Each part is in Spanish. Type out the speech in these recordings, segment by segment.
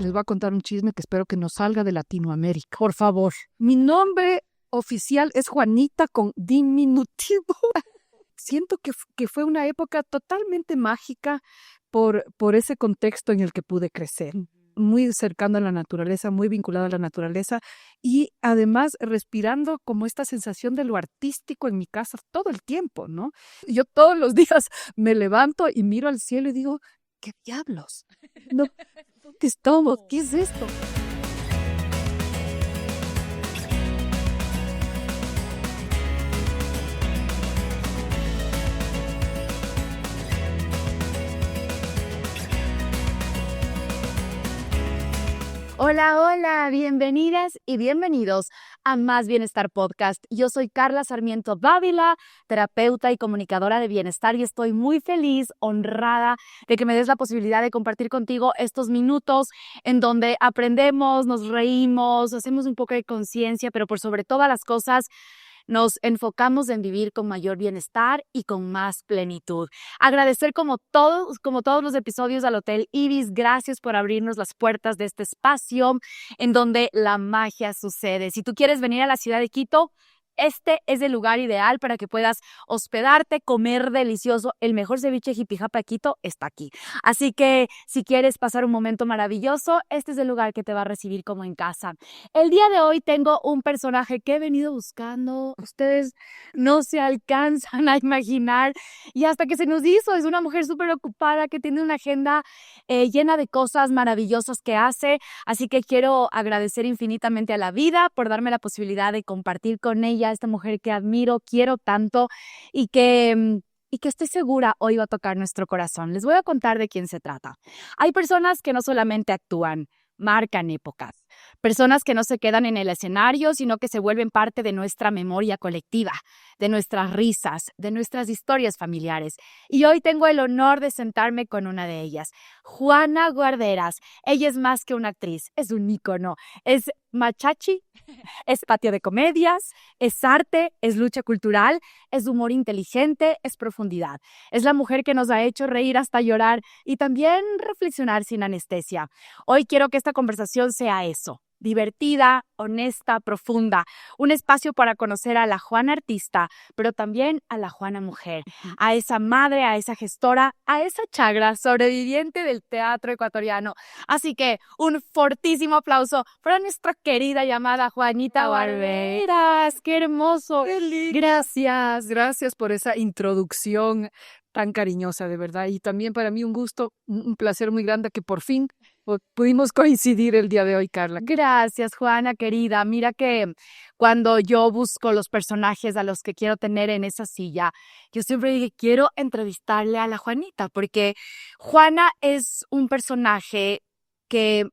les voy a contar un chisme que espero que no salga de Latinoamérica. Por favor. Mi nombre oficial es Juanita con diminutivo. Siento que fue una época totalmente mágica por ese contexto en el que pude crecer. Muy cercano a la naturaleza, muy vinculado a la naturaleza y además respirando como esta sensación de lo artístico en mi casa todo el tiempo, ¿no? Yo todos los días me levanto y miro al cielo y digo, ¿qué diablos? No, ¿dónde estamos? ¿Qué es esto? Hola, hola, bienvenidas y bienvenidos a Más Bienestar Podcast. Yo soy Carla Sarmiento Dávila, terapeuta y comunicadora de bienestar y estoy muy feliz, honrada de que me des la posibilidad de compartir contigo estos minutos en donde aprendemos, nos reímos, hacemos un poco de conciencia, pero por sobre todas las cosas nos enfocamos en vivir con mayor bienestar y con más plenitud. Agradecer como todos los episodios al Hotel Ibis. Gracias por abrirnos las puertas de este espacio en donde la magia sucede. Si tú quieres venir a la ciudad de Quito, este es el lugar ideal para que puedas hospedarte, comer delicioso. El mejor ceviche jipijapa de Quito está aquí. Así que si quieres pasar un momento maravilloso, este es el lugar que te va a recibir como en casa. El día de hoy tengo un personaje que he venido buscando. Ustedes no se alcanzan a imaginar. Y hasta que se nos hizo, es una mujer súper ocupada que tiene una agenda llena de cosas maravillosas que hace. Así que quiero agradecer infinitamente a la vida por darme la posibilidad de compartir con ella, esta mujer que admiro, quiero tanto y que estoy segura hoy va a tocar nuestro corazón. Les voy a contar de quién se trata. Hay personas que no solamente actúan, marcan épocas. Personas que no se quedan en el escenario, sino que se vuelven parte de nuestra memoria colectiva, de nuestras risas, de nuestras historias familiares. Y hoy tengo el honor de sentarme con una de ellas, Juana Guarderas. Ella es más que una actriz, es un ícono, es machachi, es patio de comedias, es arte, es lucha cultural, es humor inteligente, es profundidad. Es la mujer que nos ha hecho reír hasta llorar y también reflexionar sin anestesia. Hoy quiero que esta conversación sea eso, divertida, honesta, profunda, un espacio para conocer a la Juana artista, pero también a la Juana mujer, a esa madre, a esa gestora, a esa chagra sobreviviente del teatro ecuatoriano. Así que un fortísimo aplauso para nuestra querida llamada Juanita Guarderas. ¡Qué hermoso! Gracias por esa introducción tan cariñosa, de verdad. Y también para mí un gusto, un placer muy grande que por fin pudimos coincidir el día de hoy, Carla. Gracias, Juana, querida. Mira que cuando yo busco los personajes a los que quiero tener en esa silla, yo siempre digo, quiero entrevistarle a la Juanita, porque Juana es un personaje que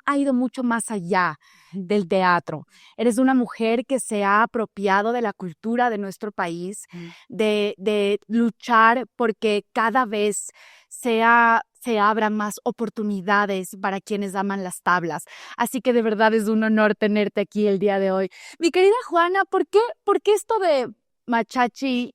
ha ido mucho más allá del teatro. Eres una mujer que se ha apropiado de la cultura de nuestro país, de luchar porque cada vez se abran más oportunidades para quienes aman las tablas. Así que de verdad es un honor tenerte aquí el día de hoy. Mi querida Juana, ¿por qué esto de machachi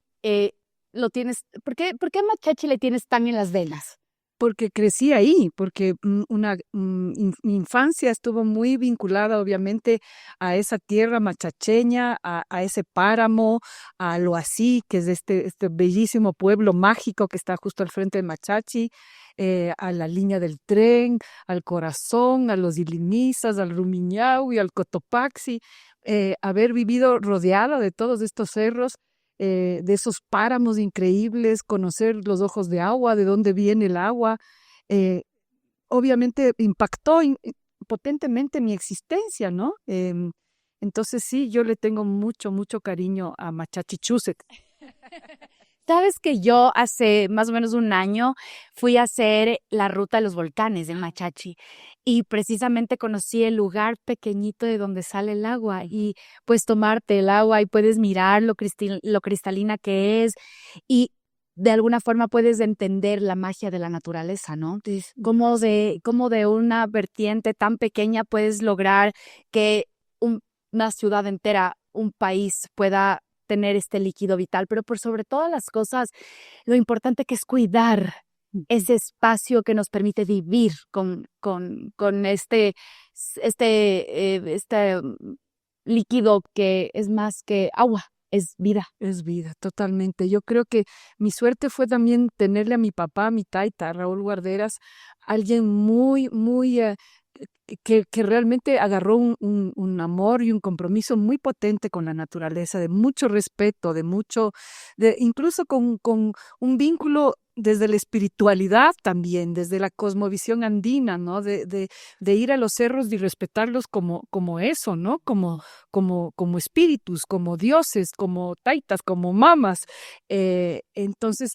lo tienes? ¿Por qué machachi le tienes tan en las venas? Porque crecí ahí, porque mi infancia estuvo muy vinculada obviamente a esa tierra machacheña, a ese páramo, a Loasí, que es este bellísimo pueblo mágico que está justo al frente de Machachi, a la línea del tren, al Corazón, a los Ilimisas, al Rumiñahui, al Cotopaxi, haber vivido rodeada de todos estos cerros, de esos páramos increíbles, conocer los ojos de agua, de dónde viene el agua, obviamente impactó potentemente mi existencia, ¿no? Entonces sí, yo le tengo mucho, mucho cariño a Machachichúsek. Sabes que yo hace más o menos un año fui a hacer la ruta de los volcanes de Machachi y precisamente conocí el lugar pequeñito de donde sale el agua y puedes tomarte el agua y puedes mirar lo cristalina que es y de alguna forma puedes entender la magia de la naturaleza, ¿no? Entonces, cómo de una vertiente tan pequeña puedes lograr que una ciudad entera, un país pueda tener este líquido vital, pero por sobre todas las cosas, lo importante que es cuidar ese espacio que nos permite vivir con este líquido que es más que agua, es vida. Es vida, totalmente. Yo creo que mi suerte fue también tenerle a mi papá, a mi taita, Raúl Guarderas, alguien muy, que realmente agarró un amor y un compromiso muy potente con la naturaleza, de mucho respeto, incluso con un vínculo desde la espiritualidad también, desde la cosmovisión andina, ¿no? De ir a los cerros y respetarlos como eso, ¿no? Como espíritus, como dioses, como taitas, como mamas. Entonces,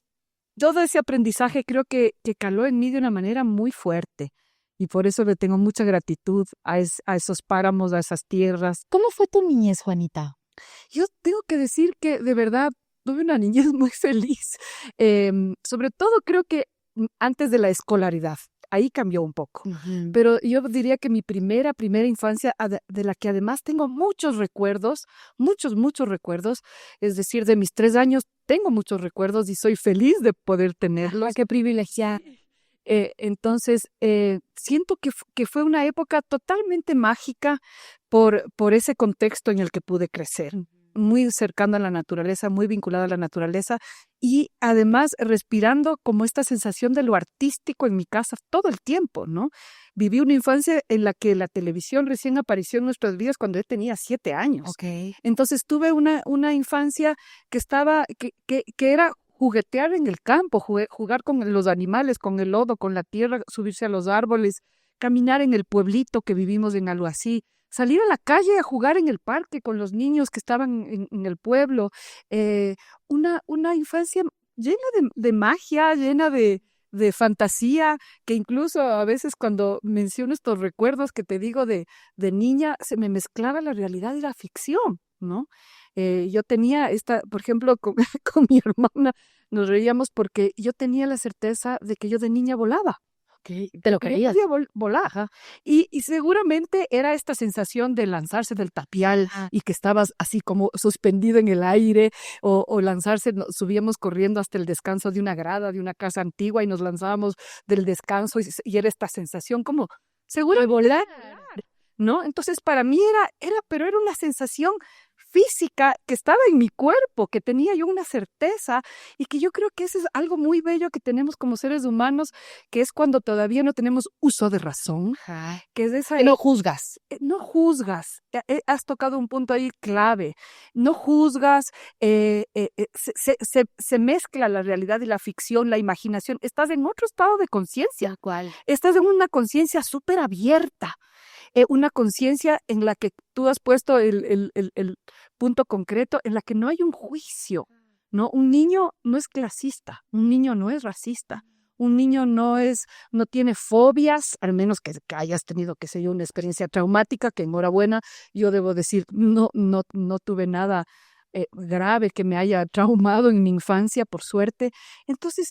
todo ese aprendizaje creo que caló en mí de una manera muy fuerte. Y por eso le tengo mucha gratitud a esos páramos, a esas tierras. ¿Cómo fue tu niñez, Juanita? Yo tengo que decir que de verdad tuve una niñez muy feliz. Sobre todo creo que antes de la escolaridad. Ahí cambió un poco. Pero yo diría que mi primera infancia, de la que además tengo muchos recuerdos, muchos recuerdos, es decir, de mis 3 años tengo muchos recuerdos y soy feliz de poder tenerlos. Qué privilegiada. Entonces, siento que fue una época totalmente mágica por ese contexto en el que pude crecer. Muy cercana a la naturaleza, muy vinculada a la naturaleza y además respirando como esta sensación de lo artístico en mi casa todo el tiempo, ¿no? Viví una infancia en la que la televisión recién apareció en nuestras vidas cuando yo tenía 7 años. Okay. Entonces tuve una infancia que era juguetear en el campo, jugar con los animales, con el lodo, con la tierra, subirse a los árboles, caminar en el pueblito que vivimos en Aluasí, salir a la calle a jugar en el parque con los niños que estaban en el pueblo. Una infancia llena de magia, llena de fantasía, que incluso a veces cuando menciono estos recuerdos que te digo de niña, se me mezclaba la realidad y la ficción, ¿no? Yo tenía por ejemplo, con mi hermana nos reíamos porque yo tenía la certeza de que yo de niña volaba. ¿Te lo creías? Yo podía volar, ajá. Y seguramente era esta sensación de lanzarse del tapial y que estabas así como suspendido en el aire o lanzarse, subíamos corriendo hasta el descanso de una grada, de una casa antigua y nos lanzábamos del descanso y era esta sensación como seguro de volar, ¿no? Entonces para mí pero era una sensación física que estaba en mi cuerpo, que tenía yo una certeza y que yo creo que eso es algo muy bello que tenemos como seres humanos, que es cuando todavía no tenemos uso de razón, que es esa... Que no juzgas. No juzgas, has tocado un punto ahí clave, no juzgas, se mezcla la realidad y la ficción, la imaginación, estás en otro estado de conciencia, ¿Cuál? estás en una conciencia súper abierta. Una conciencia en la que tú has puesto el punto concreto, en la que no hay un juicio, ¿no? Un niño no es clasista, un niño no es racista, un niño no tiene fobias, al menos que hayas tenido, qué sé yo, una experiencia traumática, que enhorabuena, yo debo decir, no tuve nada grave que me haya traumado en mi infancia, por suerte. Entonces,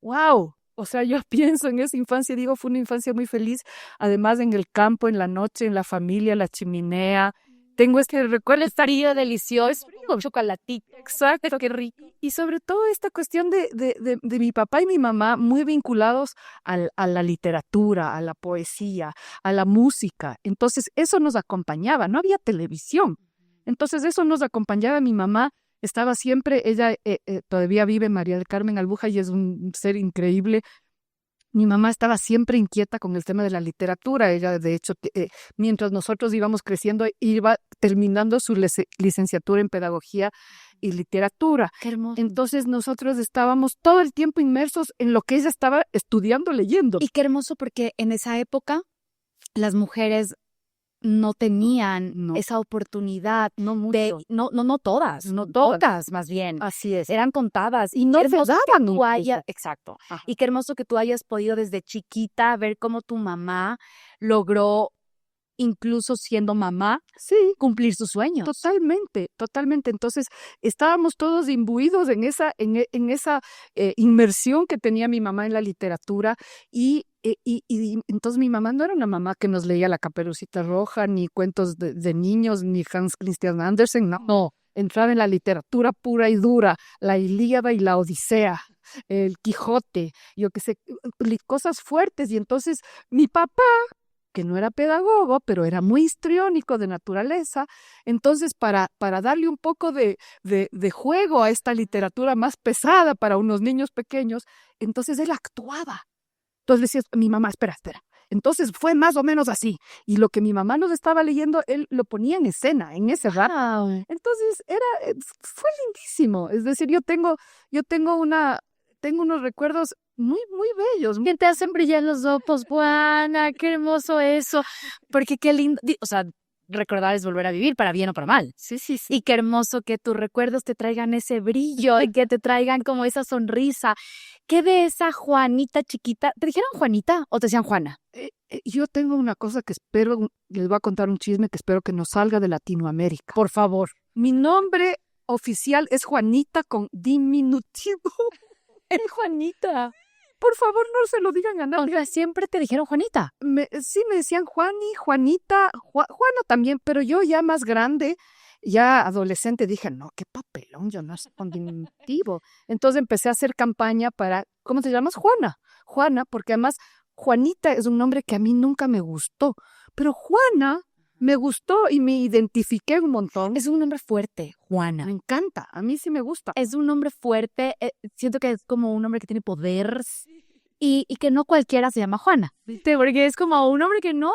¡wow! O sea, yo pienso en esa infancia y digo, fue una infancia muy feliz, además en el campo, en la noche, en la familia, la chimenea. Tengo este recuerdo, Estaría delicioso, con chocolatito. exacto, qué rico. Y sobre todo esta cuestión de mi papá y mi mamá muy vinculados a la literatura, a la poesía, a la música. Entonces, eso nos acompañaba, no había televisión. Entonces, eso nos acompañaba. Mi mamá estaba siempre, ella todavía vive, María del Carmen Albuja, y es un ser increíble. Mi mamá estaba siempre inquieta con el tema de la literatura. Ella, de hecho, mientras nosotros íbamos creciendo, iba terminando su licenciatura en Pedagogía y Literatura. Qué hermoso. Entonces nosotros estábamos todo el tiempo inmersos en lo que ella estaba estudiando, leyendo. Y qué hermoso porque en esa época las mujeres no tenían esa oportunidad No mucho. no todas, No todas. pocas más bien. Así es. Eran contadas. Y no Qué se hermoso daban que tú incluso. exacto. Ajá. Y qué hermoso que tú hayas podido desde chiquita ver cómo tu mamá logró, incluso siendo mamá, Sí, cumplir sus sueños. totalmente. Entonces, estábamos todos imbuidos en esa inmersión que tenía mi mamá en la literatura y entonces mi mamá no era una mamá que nos leía La Caperucita Roja, ni cuentos de niños, ni Hans Christian Andersen, no. entraba en la literatura pura y dura, la Ilíada y la Odisea, el Quijote, yo qué sé, cosas fuertes. Y entonces mi papá, que no era pedagogo, pero era muy histriónico de naturaleza, entonces para darle un poco de juego a esta literatura más pesada para unos niños pequeños, entonces él actuaba. Entonces decía, mi mamá, espera. Entonces fue más o menos así. Y lo que mi mamá nos estaba leyendo, él lo ponía en escena, en ese rato. Wow. Entonces fue lindísimo. Es decir, tengo unos recuerdos muy, muy bellos. Que te hacen brillar los ojos, Juana, qué hermoso eso. Porque qué lindo, o sea, recordar es volver a vivir, para bien o para mal. Sí. Y qué hermoso que tus recuerdos te traigan ese brillo y que te traigan como esa sonrisa. ¿Qué de esa Juanita chiquita? ¿Te dijeron Juanita o te decían Juana? Yo tengo una cosa que les voy a contar un chisme que espero que no salga de Latinoamérica. Por favor. Mi nombre oficial es Juanita con diminutivo. Es Juanita. Por favor, no se lo digan a O nadie. sea, siempre te dijeron Juanita. Sí, me decían Juani, Juanita, Juana también, pero yo ya más grande, ya adolescente, dije, no, qué papelón, yo no sé con diminutivo. Entonces empecé a hacer campaña para, ¿cómo te llamas? Juana, porque además Juanita es un nombre que a mí nunca me gustó, pero Juana me gustó y me identifiqué un montón. Es un nombre fuerte, Juana. Me encanta, a mí sí me gusta. Es un nombre fuerte, siento que es como un nombre que tiene poder y que no cualquiera se llama Juana, ¿viste? Porque es como un nombre que no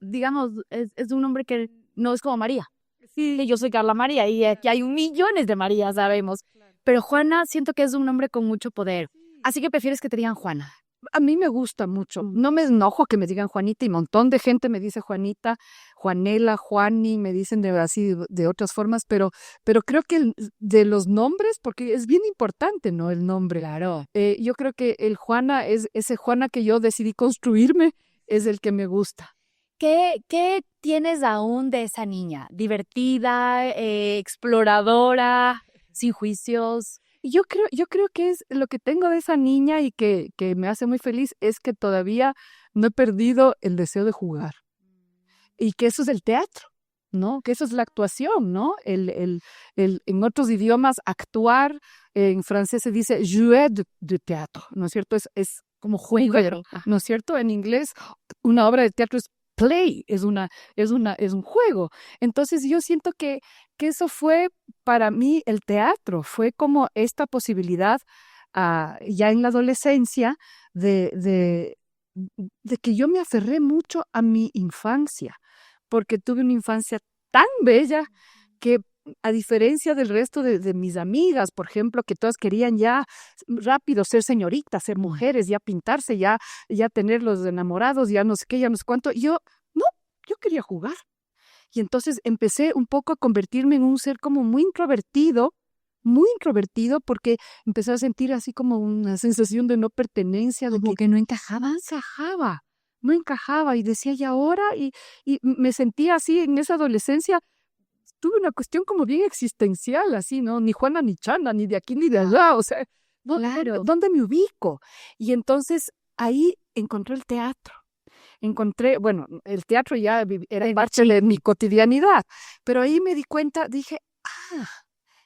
digamos, es un nombre que no es como María. Sí, yo soy Carla María y aquí hay millones de María, sabemos. Pero Juana siento que es un nombre con mucho poder. Así que prefieres que te digan Juana. A mí me gusta mucho. No me enojo que me digan Juanita y un montón de gente me dice Juanita, Juanela, Juani, me dicen de otras formas, pero creo que de los nombres, porque es bien importante, ¿no? El nombre. Claro. Yo creo que el Juana es ese Juana que yo decidí construirme, es el que me gusta. ¿Qué tienes aún de esa niña? ¿Divertida, exploradora, sin juicios? Yo creo que es lo que tengo de esa niña y que me hace muy feliz es que todavía no he perdido el deseo de jugar. Y que eso es el teatro, ¿no? Que eso es la actuación, ¿no? En otros idiomas, actuar, en francés se dice jouer de teatro, ¿no es cierto? Es como juego, ¿no es cierto? En inglés, una obra de teatro es play, es un juego. Entonces yo siento que eso fue para mí el teatro, fue como esta posibilidad ya en la adolescencia de que yo me aferré mucho a mi infancia, porque tuve una infancia tan bella que a diferencia del resto de mis amigas, por ejemplo, que todas querían ya rápido ser señoritas, ser mujeres, ya pintarse, ya tener los enamorados, ya no sé qué, ya no sé cuánto, yo quería jugar. Y entonces empecé un poco a convertirme en un ser como muy introvertido, porque empecé a sentir así como una sensación de no pertenencia. Como que no encajaba. No encajaba y decía, ¿y ahora? Y me sentía así en esa adolescencia. Tuve una cuestión como bien existencial, así, ¿no? Ni Juana ni Chana, ni de aquí ni de allá, o sea, Claro. ¿dónde me ubico? Y entonces ahí encontré el teatro. Bueno, el teatro ya era parte de mi cotidianidad, pero ahí me di cuenta, dije,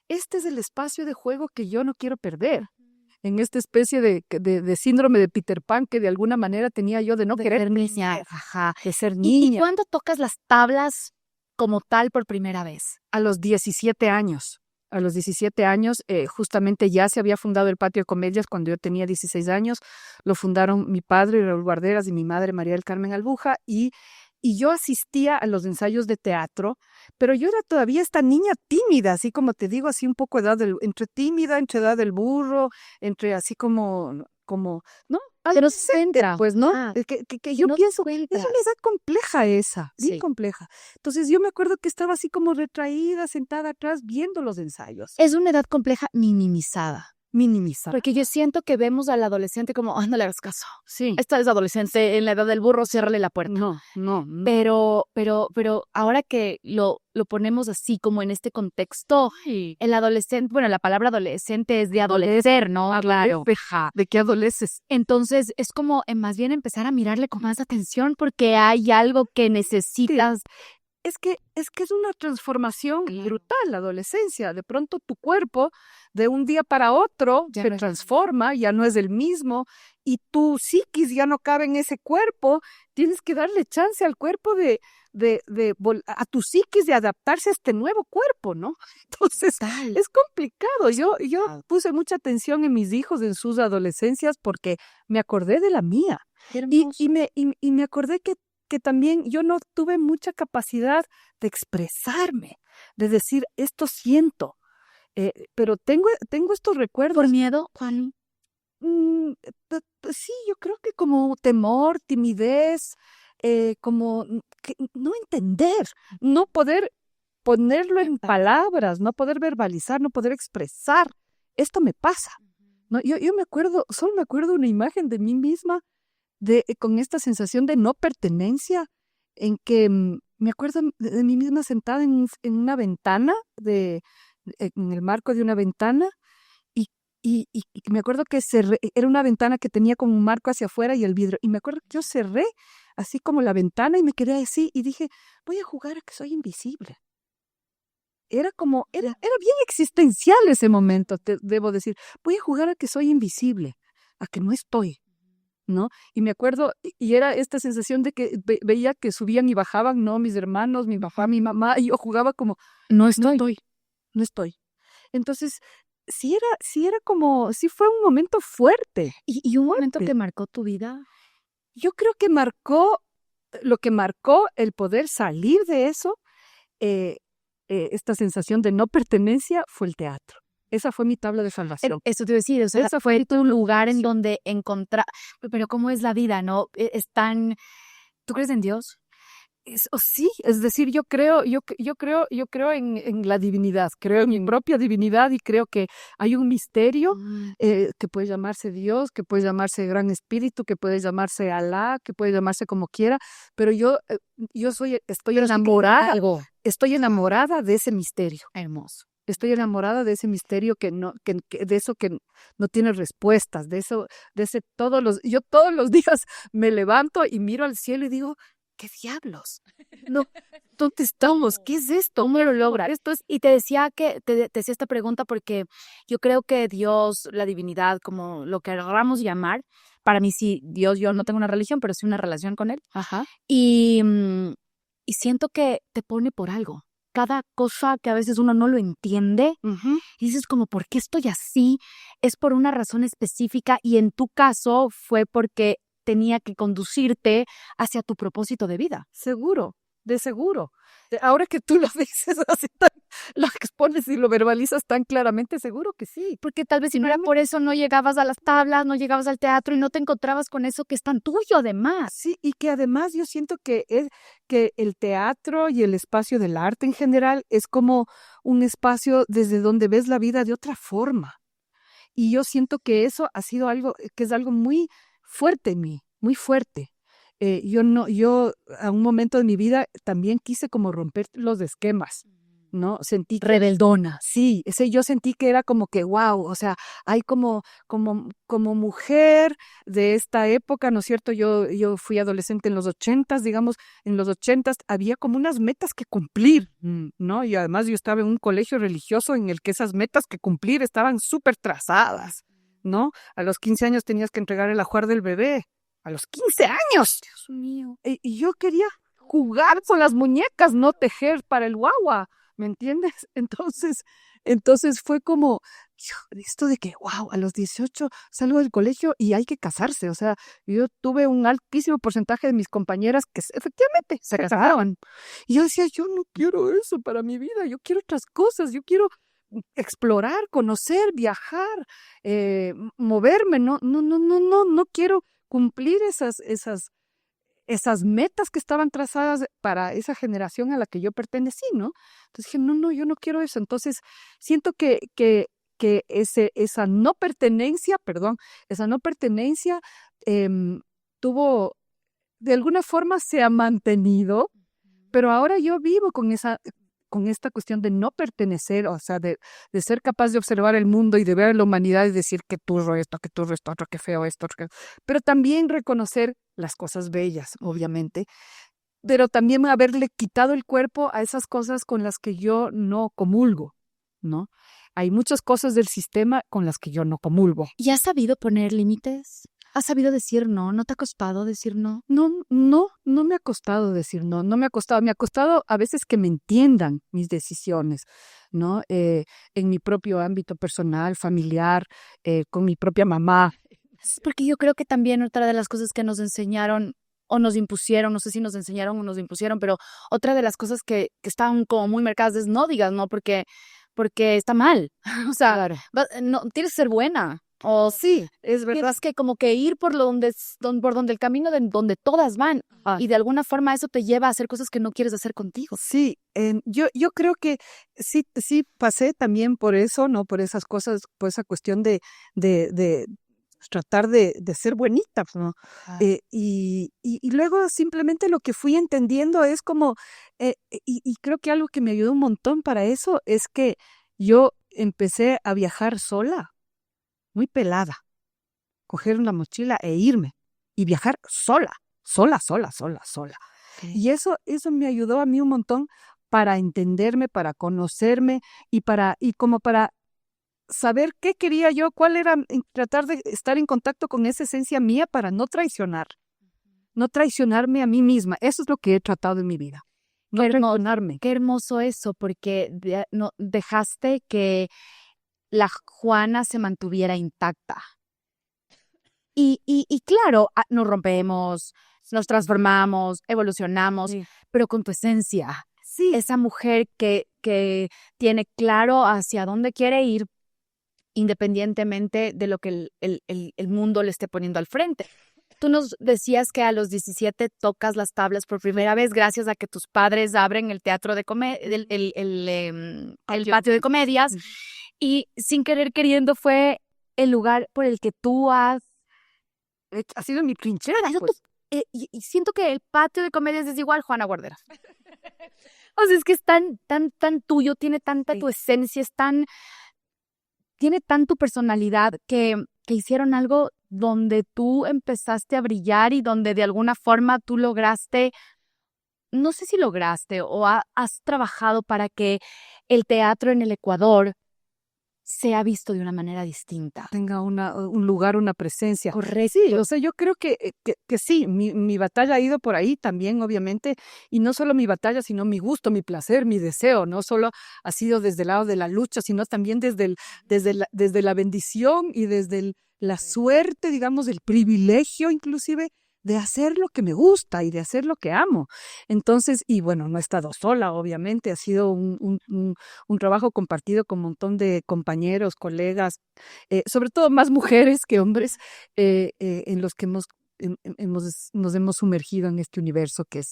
este es el espacio de juego que yo no quiero perder. En esta especie de síndrome de Peter Pan que de alguna manera tenía yo de no querer ser niña. de ser niña. ¿Y cuándo tocas las tablas como tal por primera vez? A los 17 años. A los 17 años, justamente ya se había fundado el Patio de Comedias cuando yo tenía 16 años. Lo fundaron mi padre, Raúl Guarderas, y mi madre, María del Carmen Albuja, y yo asistía a los ensayos de teatro, pero yo era todavía esta niña tímida, así como te digo, así un poco entre tímida, entre edad del burro, entre así como ¿no? Pero se entra. Pues, ¿no? Que yo no pienso, te es encuentras. una edad compleja esa, bien Sí. compleja. Entonces yo me acuerdo que estaba así como retraída, sentada atrás, viendo los ensayos. Es una edad compleja minimizada. Minimizada. Porque yo siento que vemos al adolescente como, no le hagas caso. Sí. Esta es adolescente, en la edad del burro, ciérrale la puerta. No. Pero ahora que lo ponemos así, como en este contexto, el adolescente, bueno, la palabra adolescente es de adolecer, ¿no? Claro. ¿De qué adoleces? Entonces, es como más bien empezar a mirarle con más atención porque hay algo que necesitas. es que es una transformación brutal la adolescencia. De pronto tu cuerpo de un día para otro Ya se no es- transforma, ya no es el mismo y tu psiquis ya no cabe en ese cuerpo. Tienes que darle chance al cuerpo a tu psiquis de adaptarse a este nuevo cuerpo, ¿no? Entonces Tal. es complicado. Yo puse mucha atención en mis hijos en sus adolescencias porque me acordé de la mía. Qué Y, hermoso. y me acordé que también yo no tuve mucha capacidad de expresarme, de decir, esto siento, pero tengo estos recuerdos. ¿Por miedo, Juan? mm, sí, yo creo que como temor, timidez, como que no entender, no poder ponerlo en palabras, no poder verbalizar, no poder expresar. Esto me pasa. ¿No? Yo me acuerdo, solo me acuerdo una imagen de mí misma con esta sensación de no pertenencia, en que me acuerdo de mí misma sentada en una ventana, en el marco de una ventana, y, y me acuerdo que era una ventana que tenía como un marco hacia afuera y el vidrio, y me acuerdo que yo cerré así como la ventana y me quedé así y dije, voy a jugar a que soy invisible. Era bien existencial ese momento, te debo decir, voy a jugar a que soy invisible, a que no estoy. ¿No? Y me acuerdo, y era esta sensación de que veía que subían y bajaban, ¿no? Mis hermanos, mi papá, mi mamá, y yo jugaba como, No no estoy. estoy, no estoy. Entonces, sí era como, sí fue un momento fuerte. ¿Y un momento fuerte. que marcó tu vida? Yo creo que lo que marcó el poder salir de eso, eh, esta sensación de no pertenencia, fue el teatro. Esa fue mi tabla de salvación. Eso te iba a decir, o sea, Esa fue tu lugar en donde encontrar, pero ¿cómo es la vida, no? Es tan, ¿tú crees en Dios? Sí, es decir, yo creo en la divinidad, creo en mi propia divinidad y creo que hay un misterio que puede llamarse Dios, que puede llamarse Gran Espíritu, que puede llamarse Alá, que puede llamarse como quiera, pero estoy enamorada, Algo estoy enamorada de ese misterio. hermoso. Estoy enamorada de ese misterio de eso que no tiene respuestas, yo todos los días me levanto y miro al cielo y digo, ¿qué diablos? No, ¿dónde estamos? ¿Qué es esto? ¿Cómo lo logra? Esto es, Y te decía te hacía esta pregunta porque yo creo que Dios, la divinidad, como lo queramos llamar, para mí sí, Dios, yo no tengo una religión, pero sí una relación con él. ajá, Y, y siento que te pone por algo. Cada cosa que a veces uno no lo entiende, ujú, y dices como, ¿por qué estoy así? Es por una razón específica y en tu caso fue porque tenía que conducirte hacia tu propósito de vida. seguro, de seguro. Ahora que tú lo dices así, lo expones y lo verbalizas tan claramente, seguro que sí. Porque tal vez si no era por eso no llegabas a las tablas, no llegabas al teatro y no te encontrabas con eso que es tan tuyo además. Sí, y que además yo siento que el teatro y el espacio del arte en general es como un espacio desde donde ves la vida de otra forma. Y yo siento que eso ha sido algo, que es algo muy fuerte en mí, muy fuerte. Yo a un momento de mi vida también quise como romper los esquemas, ¿no? Sentí que, Rebeldona. sí, yo sentí que era como que, wow, o sea, hay como mujer de esta época, ¿no es cierto? Yo fui adolescente en los 80s, digamos, en los 80s había como unas metas que cumplir, ¿no? Y además yo estaba en un colegio religioso en el que esas metas que cumplir estaban súper trazadas, ¿no? A los 15 años tenías que entregar el ajuar del bebé, a los 15 años. Dios mío. Y yo quería jugar con las muñecas, no tejer para el guagua. ¿Me entiendes? Entonces fue como esto de que, wow, a los 18 salgo del colegio y hay que casarse. O sea, yo tuve un altísimo porcentaje de mis compañeras que efectivamente se casaron. Y yo decía, yo no quiero eso para mi vida, yo quiero otras cosas, yo quiero explorar, conocer, viajar, moverme. No quiero cumplir esas metas que estaban trazadas para esa generación a la que yo pertenecí, ¿no? Entonces dije, no, yo no quiero eso. Entonces siento que esa no pertenencia, tuvo, de alguna forma se ha mantenido, pero ahora yo vivo con esta cuestión de no pertenecer, o sea, de ser capaz de observar el mundo y de ver la humanidad y decir qué turro esto, otro, qué feo esto, pero también reconocer las cosas bellas, obviamente, pero también haberle quitado el cuerpo a esas cosas con las que yo no comulgo, ¿no? Hay muchas cosas del sistema con las que yo no comulgo. ¿Y has sabido poner límites? ¿Has sabido decir no? ¿No te ha costado decir no? No me ha costado decir no, no me ha costado. Me ha costado a veces que me entiendan mis decisiones, ¿no? En mi propio ámbito personal, familiar, con mi propia mamá. Porque yo creo que también otra de las cosas que nos enseñaron o nos impusieron, no sé si nos enseñaron o nos impusieron, pero otra de las cosas que estaban como muy marcadas es no digas no, porque está mal. O sea, Claro. no, tienes que ser buena. O Sí, es verdad. tienes que como que ir por por donde el camino de donde todas van. Y de alguna forma eso te lleva a hacer cosas que no quieres hacer contigo. Sí, yo creo que sí pasé también por eso, ¿no? Por esas cosas, por esa cuestión de tratar de ser bonita, ¿no? Y luego simplemente lo que fui entendiendo es como, y creo que algo que me ayudó un montón para eso es que yo empecé a viajar sola, muy pelada, coger una mochila e irme y viajar sola. Y eso me ayudó a mí un montón para entenderme, para conocerme y como para saber qué quería yo, cuál era, tratar de estar en contacto con esa esencia mía para no traicionarme a mí misma. Eso es lo que he tratado en mi vida. No traicionarme. Qué hermoso eso, porque no, dejaste que la Juana se mantuviera intacta. Y claro, nos rompemos, nos transformamos, evolucionamos, Sí. pero con tu esencia. Sí. Esa mujer que tiene claro hacia dónde quiere ir, independientemente de lo que el mundo le esté poniendo al frente. Tú nos decías que a los 17 tocas las tablas por primera vez gracias a que tus padres abren el teatro de el patio de comedias, y sin querer queriendo fue el lugar por el que tú ha sido mi trinchera. Pues. Y siento que el patio de comedias es igual Juana Guardera. O sea, es que es tan tuyo, tiene tanta tu esencia, tiene tan tu personalidad que hicieron algo donde tú empezaste a brillar y donde de alguna forma tú lograste, no sé si lograste o has trabajado para que el teatro en el Ecuador sea visto de una manera distinta. Tenga un lugar, una presencia. Correcto. Sí, o sea, yo creo que sí, mi batalla ha ido por ahí también, obviamente, y no solo mi batalla, sino mi gusto, mi placer, mi deseo, no solo ha sido desde el lado de la lucha, sino también desde la bendición y desde la suerte, digamos, el privilegio inclusive de hacer lo que me gusta y de hacer lo que amo. Entonces, y bueno, no he estado sola, obviamente, ha sido un trabajo compartido con un montón de compañeros, colegas, sobre todo más mujeres que hombres, en los que nos hemos sumergido en este universo que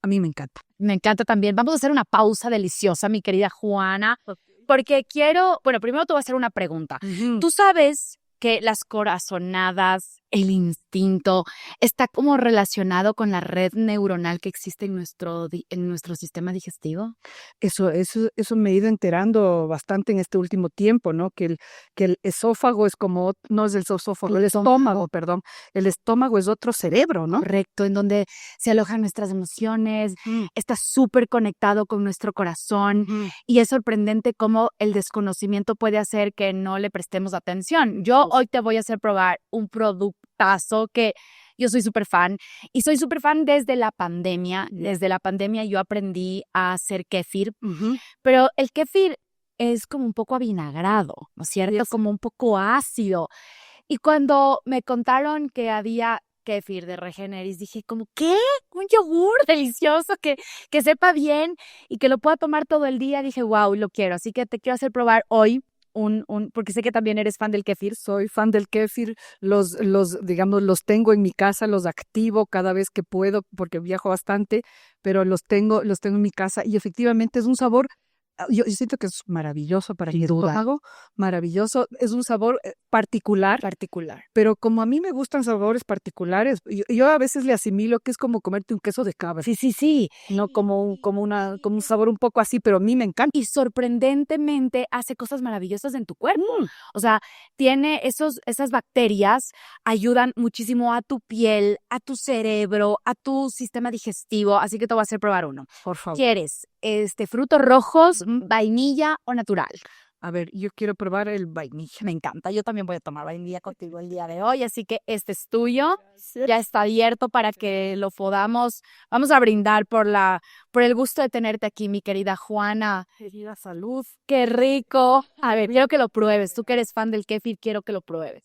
a mí me encanta. Me encanta también. Vamos a hacer una pausa deliciosa, mi querida Juana, porque primero te voy a hacer una pregunta. Tú sabes que las corazonadas, el instinto, está como relacionado con la red neuronal que existe en nuestro sistema digestivo. Eso me he ido enterando bastante en este último tiempo, ¿no? Que el esófago es como, no es el esófago, el estómago, perdón. El estómago es otro cerebro, ¿no? Correcto, en donde se alojan nuestras emociones, está súper conectado con nuestro corazón, y es sorprendente cómo el desconocimiento puede hacer que no le prestemos atención. Yo hoy te voy a hacer probar un productazo que yo soy súper fan, y soy súper fan desde la pandemia. Desde la pandemia yo aprendí a hacer kéfir, pero el kéfir es como un poco avinagrado, ¿no es cierto? Yes. Como un poco ácido. Y cuando me contaron que había kéfir de Regeneris, dije como, ¿qué? Un yogur delicioso que sepa bien y que lo pueda tomar todo el día. Dije, wow, lo quiero. Así que te quiero hacer probar hoy porque sé que también eres fan del kéfir. Soy fan del kéfir, digamos, los tengo en mi casa, los activo cada vez que puedo porque viajo bastante, pero los tengo en mi casa y efectivamente es un sabor yo siento que es maravilloso para Sin mi duda. estómago, maravilloso. Es un sabor particular, pero como a mí me gustan sabores particulares, yo a veces le asimilo que es como comerte un queso de cabra, Sí. no como un sabor un poco así, pero a mí me encanta. Y sorprendentemente hace cosas maravillosas en tu cuerpo. Mm. O sea, tiene esas bacterias, ayudan muchísimo a tu piel, a tu cerebro, a tu sistema digestivo. Así que te voy a hacer probar uno. Por favor. ¿Quieres frutos rojos, vainilla o natural? A ver, yo quiero probar el vainilla. Me encanta. Yo también voy a tomar vainilla contigo el día de hoy, así que este es tuyo. Ya está abierto para que lo podamos. Vamos a brindar por el gusto de tenerte aquí, mi querida Juana. Querida salud. ¡Qué rico! A ver, quiero que lo pruebes. Tú que eres fan del kéfir, quiero que lo pruebes.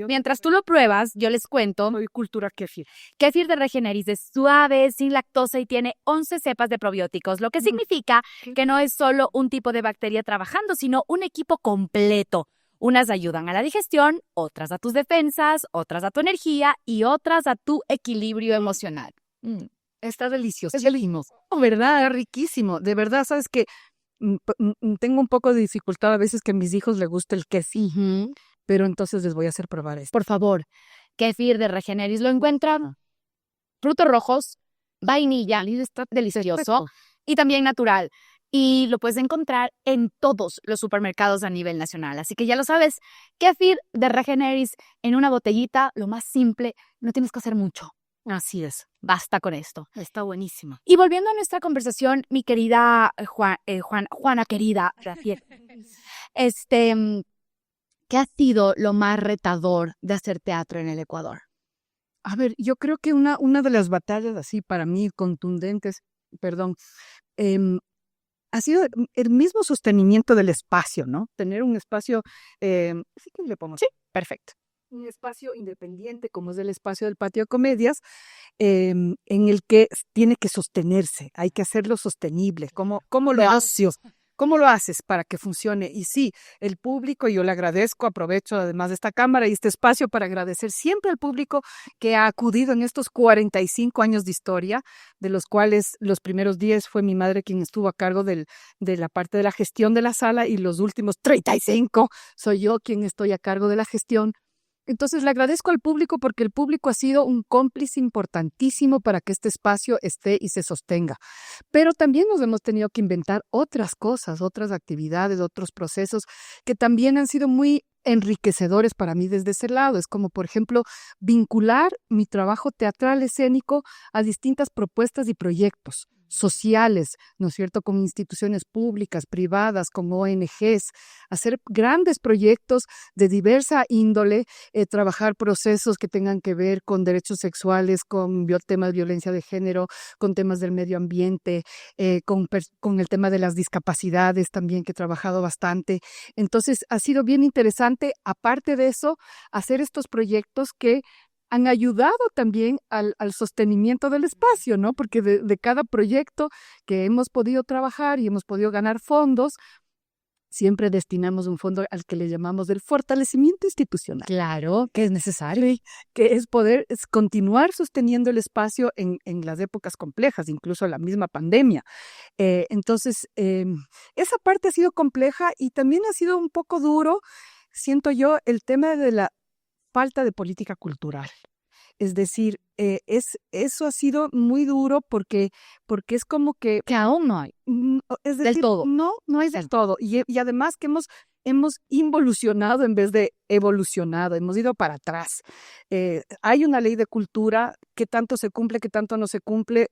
Mientras tú lo pruebas, yo les cuento. Soy cultura kéfir. Kéfir de Regeneris es suave, sin lactosa y tiene 11 cepas de probióticos, lo que significa que no es solo un tipo de bacteria trabajando, sino un equipo completo. Unas ayudan a la digestión, otras a tus defensas, otras a tu energía y otras a tu equilibrio emocional. Está delicioso. Es delicioso. ¿Verdad? Riquísimo. De verdad, sabes que tengo un poco de dificultad a veces que a mis hijos les guste el kéfir. Pero entonces les voy a hacer probar esto. Por favor, kéfir de Regeneris lo encuentran frutos rojos, vainilla, está delicioso, Perfecto. y también natural. Y lo puedes encontrar en todos los supermercados a nivel nacional. Así que ya lo sabes, kéfir de Regeneris en una botellita, lo más simple, no tienes que hacer mucho. Así es. Basta con esto. Está buenísimo. Y volviendo a nuestra conversación, mi querida Juana querida, Rafael, ¿qué ha sido lo más retador de hacer teatro en el Ecuador? A ver, yo creo que una de las batallas así para mí contundentes, ha sido el mismo sostenimiento del espacio, ¿no? Tener un espacio, ¿sí que le pongo? Sí, perfecto. Un espacio independiente como es el espacio del Patio de Comedias, en el que tiene que sostenerse, hay que hacerlo sostenible. ¿Cómo lo haces? ¿Cómo lo haces para que funcione? Y sí, el público, yo le agradezco, aprovecho además de esta cámara y este espacio para agradecer siempre al público que ha acudido en estos 45 años de historia, de los cuales los primeros 10 fue mi madre quien estuvo a cargo de la parte de la gestión de la sala y los últimos 35 soy yo quien estoy a cargo de la gestión. Entonces le agradezco al público porque el público ha sido un cómplice importantísimo para que este espacio esté y se sostenga. Pero también nos hemos tenido que inventar otras cosas, otras actividades, otros procesos que también han sido muy enriquecedores para mí desde ese lado. Es como, por ejemplo, vincular mi trabajo teatral escénico a distintas propuestas y proyectos sociales, ¿no es cierto?, con instituciones públicas, privadas, con ONGs, hacer grandes proyectos de diversa índole, trabajar procesos que tengan que ver con derechos sexuales, con temas de violencia de género, con temas del medio ambiente, con el tema de las discapacidades también, que he trabajado bastante. Entonces, ha sido bien interesante, aparte de eso, hacer estos proyectos que han ayudado también al sostenimiento del espacio, ¿no? Porque de cada proyecto que hemos podido trabajar y hemos podido ganar fondos, siempre destinamos un fondo al que le llamamos el fortalecimiento institucional. Claro, que es necesario. Sí, que es poder continuar sosteniendo el espacio en las épocas complejas, incluso la misma pandemia. Entonces, esa parte ha sido compleja y también ha sido un poco duro, siento yo, el tema de la falta de política cultural. Es decir, eso ha sido muy duro porque es como que aún no hay. Es decir, Del todo. No es del todo. Y además que hemos involucionado en vez de evolucionado, hemos ido para atrás. Hay una ley de cultura, que tanto se cumple, que tanto no se cumple,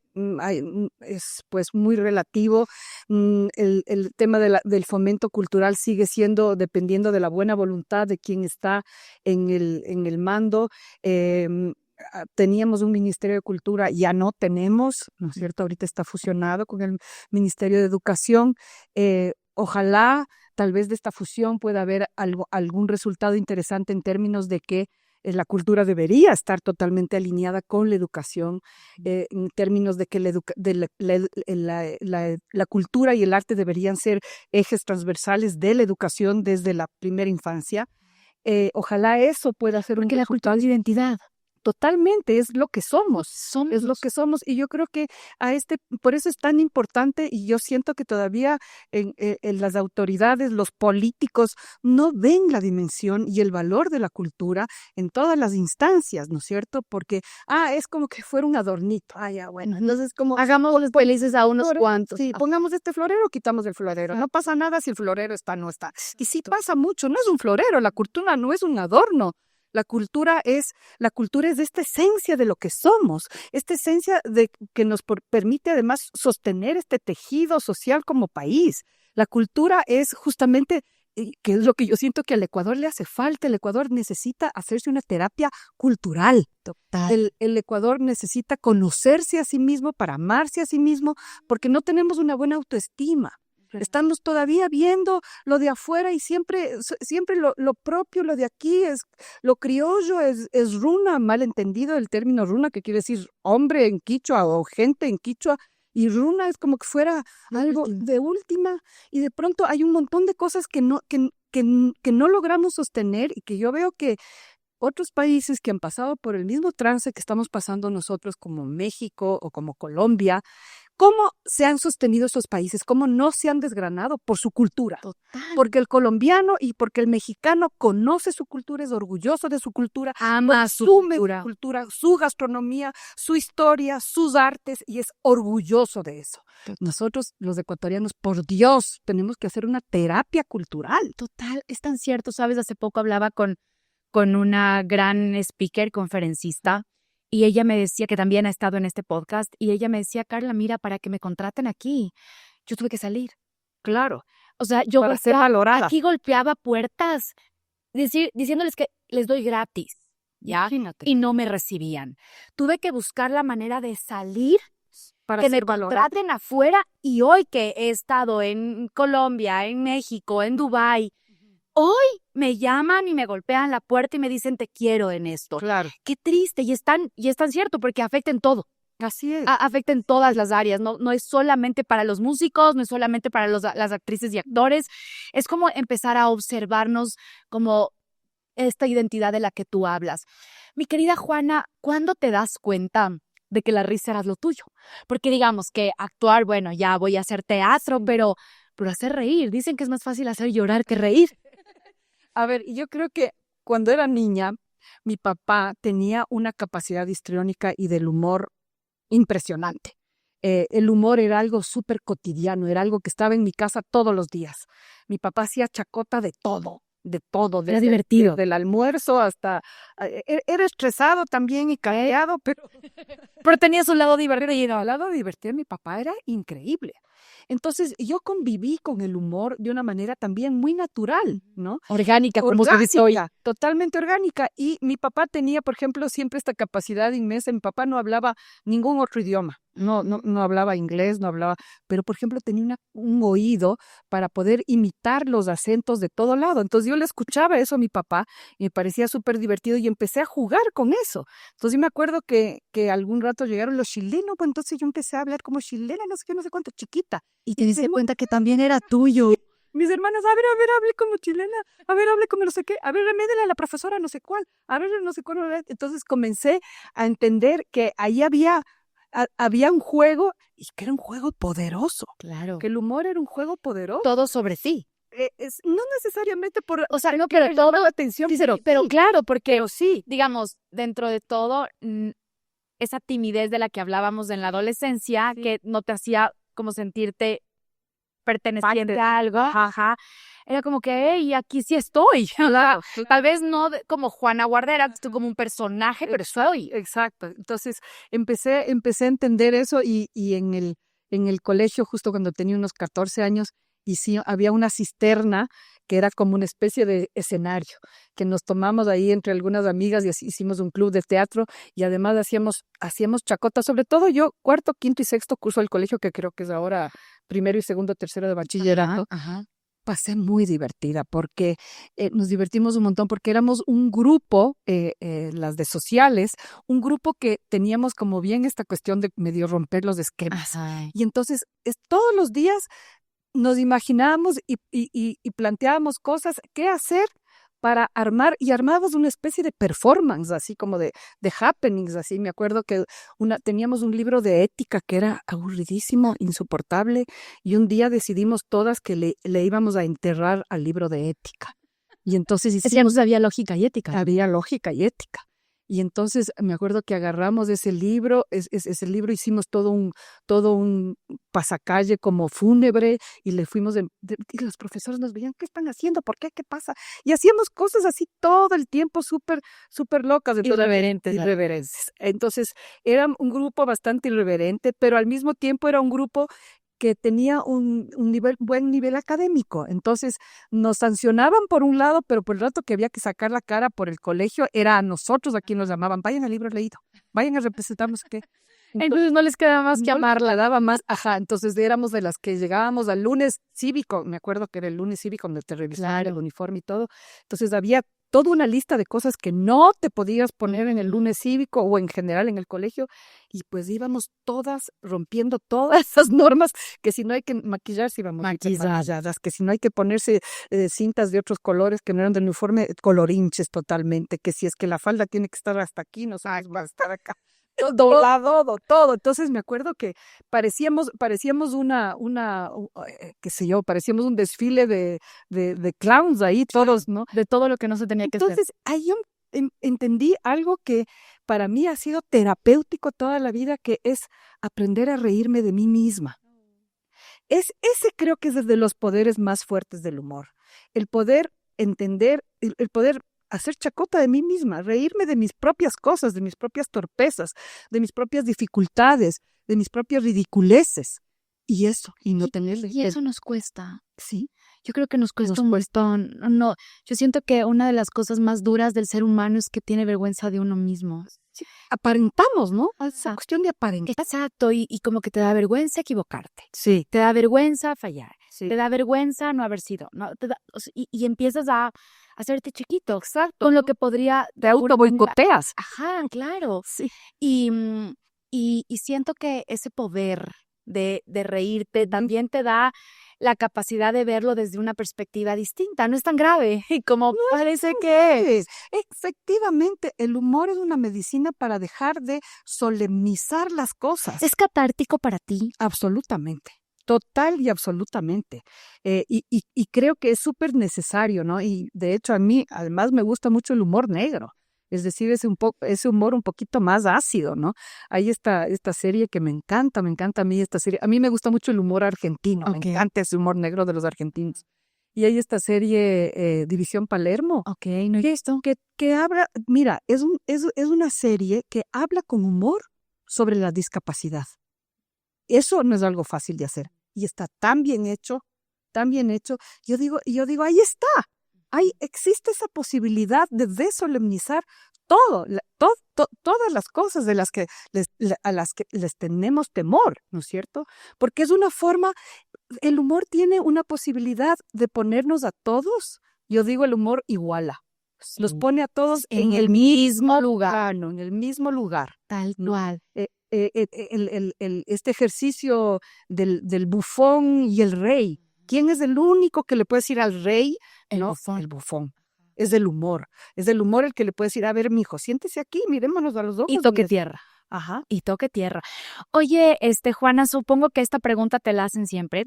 es pues muy relativo. El tema del fomento cultural sigue siendo dependiendo de la buena voluntad de quien está en el mando. Teníamos un Ministerio de Cultura, ya no tenemos, ¿no es cierto? Ahorita está fusionado con el Ministerio de Educación. Ojalá, tal vez de esta fusión pueda haber algún resultado interesante en términos de que la cultura debería estar totalmente alineada con la educación, en términos de que la cultura y el arte deberían ser ejes transversales de la educación desde la primera infancia. Ojalá eso pueda ser Porque la cultura es identidad. totalmente, es lo que somos. Es lo que somos, y yo creo que por eso es tan importante, y yo siento que todavía en las autoridades, los políticos, no ven la dimensión y el valor de la cultura en todas las instancias, ¿no es cierto? Porque, es como que fuera un adornito, ya, bueno, entonces como... Hagámosles felices a unos cuantos. Sí, pongamos este florero, quitamos el florero, no pasa nada si el florero está o no está. Y sí pasa mucho, no es un florero, la cultura no es un adorno. La cultura es esta esencia de lo que somos, esta esencia que nos permite además sostener este tejido social como país. La cultura es justamente, que es lo que yo siento que al Ecuador le hace falta. El Ecuador necesita hacerse una terapia cultural. Total. El Ecuador necesita conocerse a sí mismo para amarse a sí mismo, porque no tenemos una buena autoestima. Estamos todavía viendo lo de afuera y siempre lo propio, lo de aquí, lo criollo es runa, mal entendido el término runa, que quiere decir hombre en quichua o gente en quichua, y runa es como que fuera algo de última, y de pronto hay un montón de cosas que no logramos sostener, y que yo veo que otros países que han pasado por el mismo trance que estamos pasando nosotros, como México o como Colombia, ¿cómo se han sostenido estos países? ¿Cómo no se han desgranado? Por su cultura. Total. Porque el colombiano y porque el mexicano conoce su cultura, es orgulloso de su cultura, Ama su cultura, su gastronomía, su historia, sus artes, y es orgulloso de eso. Nosotros, los ecuatorianos, por Dios, tenemos que hacer una terapia cultural. Total, es tan cierto. Sabes, hace poco hablaba con una gran speaker, conferencista, y ella me decía, que también ha estado en este podcast, y ella me decía, Carla, mira, para que me contraten aquí, yo tuve que salir. Claro. O sea, yo para ser valorada. Aquí golpeaba puertas diciéndoles que les doy gratis, ¿ya? Imagínate. Y no me recibían. Tuve que buscar la manera de salir, para que ser me valorada. contraten afuera, y hoy que he estado en Colombia, en México, en Dubái, hoy me llaman y me golpean la puerta y me dicen, te quiero en esto. Claro. Qué triste, y es tan cierto, porque afecta en todo. Así es. Afecta en todas las áreas, no es solamente para los músicos, no es solamente para las actrices y actores, es como empezar a observarnos como esta identidad de la que tú hablas. Mi querida Juana, ¿cuándo te das cuenta de que la risa era lo tuyo? Porque digamos que actuar, bueno, ya voy a hacer teatro, pero hacer reír, dicen que es más fácil hacer llorar que reír. A ver, yo creo que cuando era niña, mi papá tenía una capacidad histriónica y del humor impresionante. El humor era algo súper cotidiano, era algo que estaba en mi casa todos los días. Mi papá hacía chacota de todo. Era divertido. Del almuerzo hasta... Era estresado también y callado, pero tenía su lado divertido. Y el lado divertido de mi papá era increíble. Entonces, yo conviví con el humor de una manera también muy natural, ¿no? Orgánica, como se dice hoy. Totalmente orgánica. Y mi papá tenía, por ejemplo, siempre esta capacidad inmensa. Mi papá no hablaba ningún otro idioma. No hablaba inglés, no hablaba... Pero, por ejemplo, tenía un oído para poder imitar los acentos de todo lado. Entonces, yo le escuchaba eso a mi papá y me parecía súper divertido y empecé a jugar con eso. Entonces, yo me acuerdo que algún rato llegaron los chilenos, pues entonces yo empecé a hablar como chilena, no sé qué, no sé cuánto, chiquita. Y te diste cuenta que también era tuyo. Mis hermanas, a ver, hable como chilena, a ver, hable como no sé qué, a ver, remedela a la profesora no sé cuál, a ver, no sé cuál. Entonces comencé a entender que ahí había un juego, y que era un juego poderoso. Claro. Que el humor era un juego poderoso. Todo sobre ti. No necesariamente por... O sea, no, pero todo... atención. Sí, pero claro, porque sí, digamos, dentro de todo, esa timidez de la que hablábamos en la adolescencia, que no te hacía como sentirte perteneciente a algo, era como que, hey, aquí sí estoy. Tal vez no como Juana Guardera, estoy como un personaje, pero soy. Exacto. Entonces empecé a entender eso, y en el colegio, justo cuando tenía unos 14 años, había una cisterna que era como una especie de escenario, que nos tomamos ahí entre algunas amigas y así hicimos un club de teatro, y además hacíamos chacota, sobre todo yo, cuarto, quinto y sexto curso del colegio, que creo que es ahora primero y segundo, tercero de bachillerato. Pasé muy divertida porque nos divertimos un montón, porque éramos un grupo, las de sociales, un grupo que teníamos como bien esta cuestión de medio romper los esquemas. Y entonces todos los días nos imaginábamos y planteábamos cosas, qué hacer para armar, y armábamos una especie de performance, así como de happenings, así. Me acuerdo que teníamos un libro de ética que era aburridísimo, insoportable, y un día decidimos todas que le íbamos a enterrar al libro de ética. Y entonces hicimos, había lógica y ética. Había lógica y ética. Y entonces me acuerdo que agarramos ese libro, ese libro hicimos todo un pasacalle como fúnebre y le fuimos, y los profesores nos veían, ¿qué están haciendo? ¿Por qué? ¿Qué pasa? Y hacíamos cosas así todo el tiempo súper, súper locas. Irreverentes. Entonces era un grupo bastante irreverente, pero al mismo tiempo era un grupo que tenía un buen nivel académico. Entonces nos sancionaban por un lado, pero por el rato que había que sacar la cara por el colegio, era a nosotros a quien nos llamaban, vayan al libro leído, vayan a representarnos qué. Entonces no les quedaba más que amarla. Daba más, entonces éramos de las que llegábamos al lunes cívico, me acuerdo que era el lunes cívico donde te revisaban el uniforme y todo. Entonces había toda una lista de cosas que no te podías poner en el lunes cívico o en general en el colegio, y pues íbamos todas rompiendo todas esas normas, que si no hay que maquillarse íbamos maquilladas, que si no hay que ponerse cintas de otros colores que no eran del uniforme, colorinches totalmente, que si es que la falda tiene que estar hasta aquí, no sabes, va a estar acá. Todo. Entonces me acuerdo que parecíamos qué sé yo, parecíamos un desfile de clowns ahí, todos, ¿no? De todo lo que no se tenía que hacer. Entonces ahí yo entendí algo que para mí ha sido terapéutico toda la vida, que es aprender a reírme de mí misma. Ese creo que es de los poderes más fuertes del humor. El poder entender, el poder hacer chacota de mí misma, reírme de mis propias cosas, de mis propias torpezas, de mis propias dificultades, de mis propias ridiculeces. Y no tenerle. Y eso nos cuesta. Sí. Yo creo que nos cuesta un montón. No, yo siento que una de las cosas más duras del ser humano es que tiene vergüenza de uno mismo. Sí. Aparentamos, ¿no? Esa cuestión de aparentar. Exacto, y como que te da vergüenza equivocarte. Sí. Te da vergüenza fallar. Sí. Te da vergüenza no haber sido. No, y empiezas a hacerte chiquito. Exacto. Con lo que podría... Te auto boicoteas. Ajá, claro. Sí. Y siento que ese poder de reírte también te da la capacidad de verlo desde una perspectiva distinta. No es tan grave como parece que es. Efectivamente, el humor es una medicina para dejar de solemnizar las cosas. ¿Es catártico para ti? Absolutamente. Total y absolutamente. Y creo que es súper necesario, ¿no? Y de hecho a mí además me gusta mucho el humor negro. Es decir, ese humor un poquito más ácido, ¿no? Hay esta serie que me encanta a mí esta serie. A mí me gusta mucho el humor argentino, me encanta ese humor negro de los argentinos. Y hay esta serie División Palermo. No he visto. Que habla, mira, es una serie que habla con humor sobre la discapacidad. Eso no es algo fácil de hacer. Y está tan bien hecho. Yo digo, ahí está. Ahí existe esa posibilidad de desolemnizar todas las cosas a las que les tenemos temor, ¿no es cierto? Porque es una forma, el humor tiene una posibilidad de ponernos a todos, yo digo, el humor iguala. Sí. Los pone a todos en el mismo lugar. No, en el mismo lugar. Tal cual. Este ejercicio del bufón y el rey. ¿Quién es el único que le puede decir al rey? El bufón. Es del humor. Es del humor el que le puede decir, a ver, mijo, siéntese aquí, mirémonos a los ojos. Y toque tierra. Ajá. Y toque tierra. Oye, Juana, supongo que esta pregunta te la hacen siempre,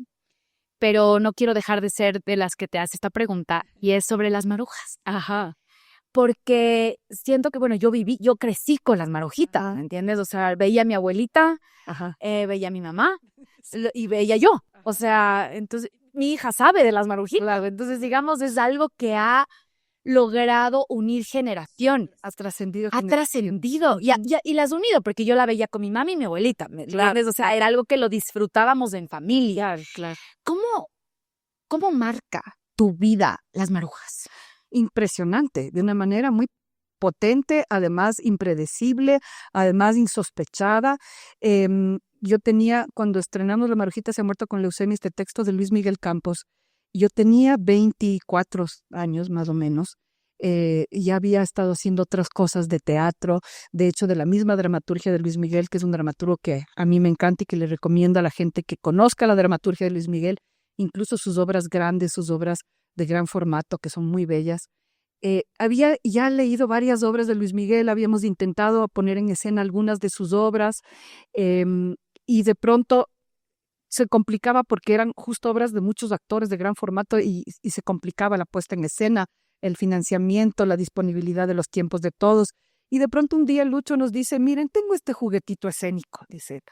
pero no quiero dejar de ser de las que te hace esta pregunta, y es sobre las marujas. Ajá. Porque siento que, bueno, yo crecí con las marujitas, ¿me entiendes? O sea, veía a mi abuelita, veía a mi mamá y veía yo. O sea, entonces mi hija sabe de las marujitas. Entonces, digamos, es algo que ha logrado unir generaciones. Ha trascendido. Y las ha unido, porque yo la veía con mi mamá y mi abuelita, ¿me entiendes? O sea, era algo que lo disfrutábamos en familia. Claro. ¿Cómo marca tu vida las marujas? Impresionante, de una manera muy potente, además impredecible, además insospechada. Yo tenía, cuando estrenamos La Marujita se ha muerto con leucemia, este texto de Luis Miguel Campos, yo tenía 24 años más o menos. Ya había estado haciendo otras cosas de teatro, de hecho de la misma dramaturgia de Luis Miguel, que es un dramaturgo que a mí me encanta y que le recomiendo a la gente que conozca la dramaturgia de Luis Miguel, incluso sus obras grandes, sus obras de gran formato, que son muy bellas. había ya leído varias obras de Luis Miguel, habíamos intentado poner en escena algunas de sus obras, y de pronto se complicaba porque eran justo obras de muchos actores de gran formato y se complicaba la puesta en escena, el financiamiento, la disponibilidad de los tiempos de todos. Y de pronto un día Lucho nos dice, miren, tengo este juguetito escénico, dice él.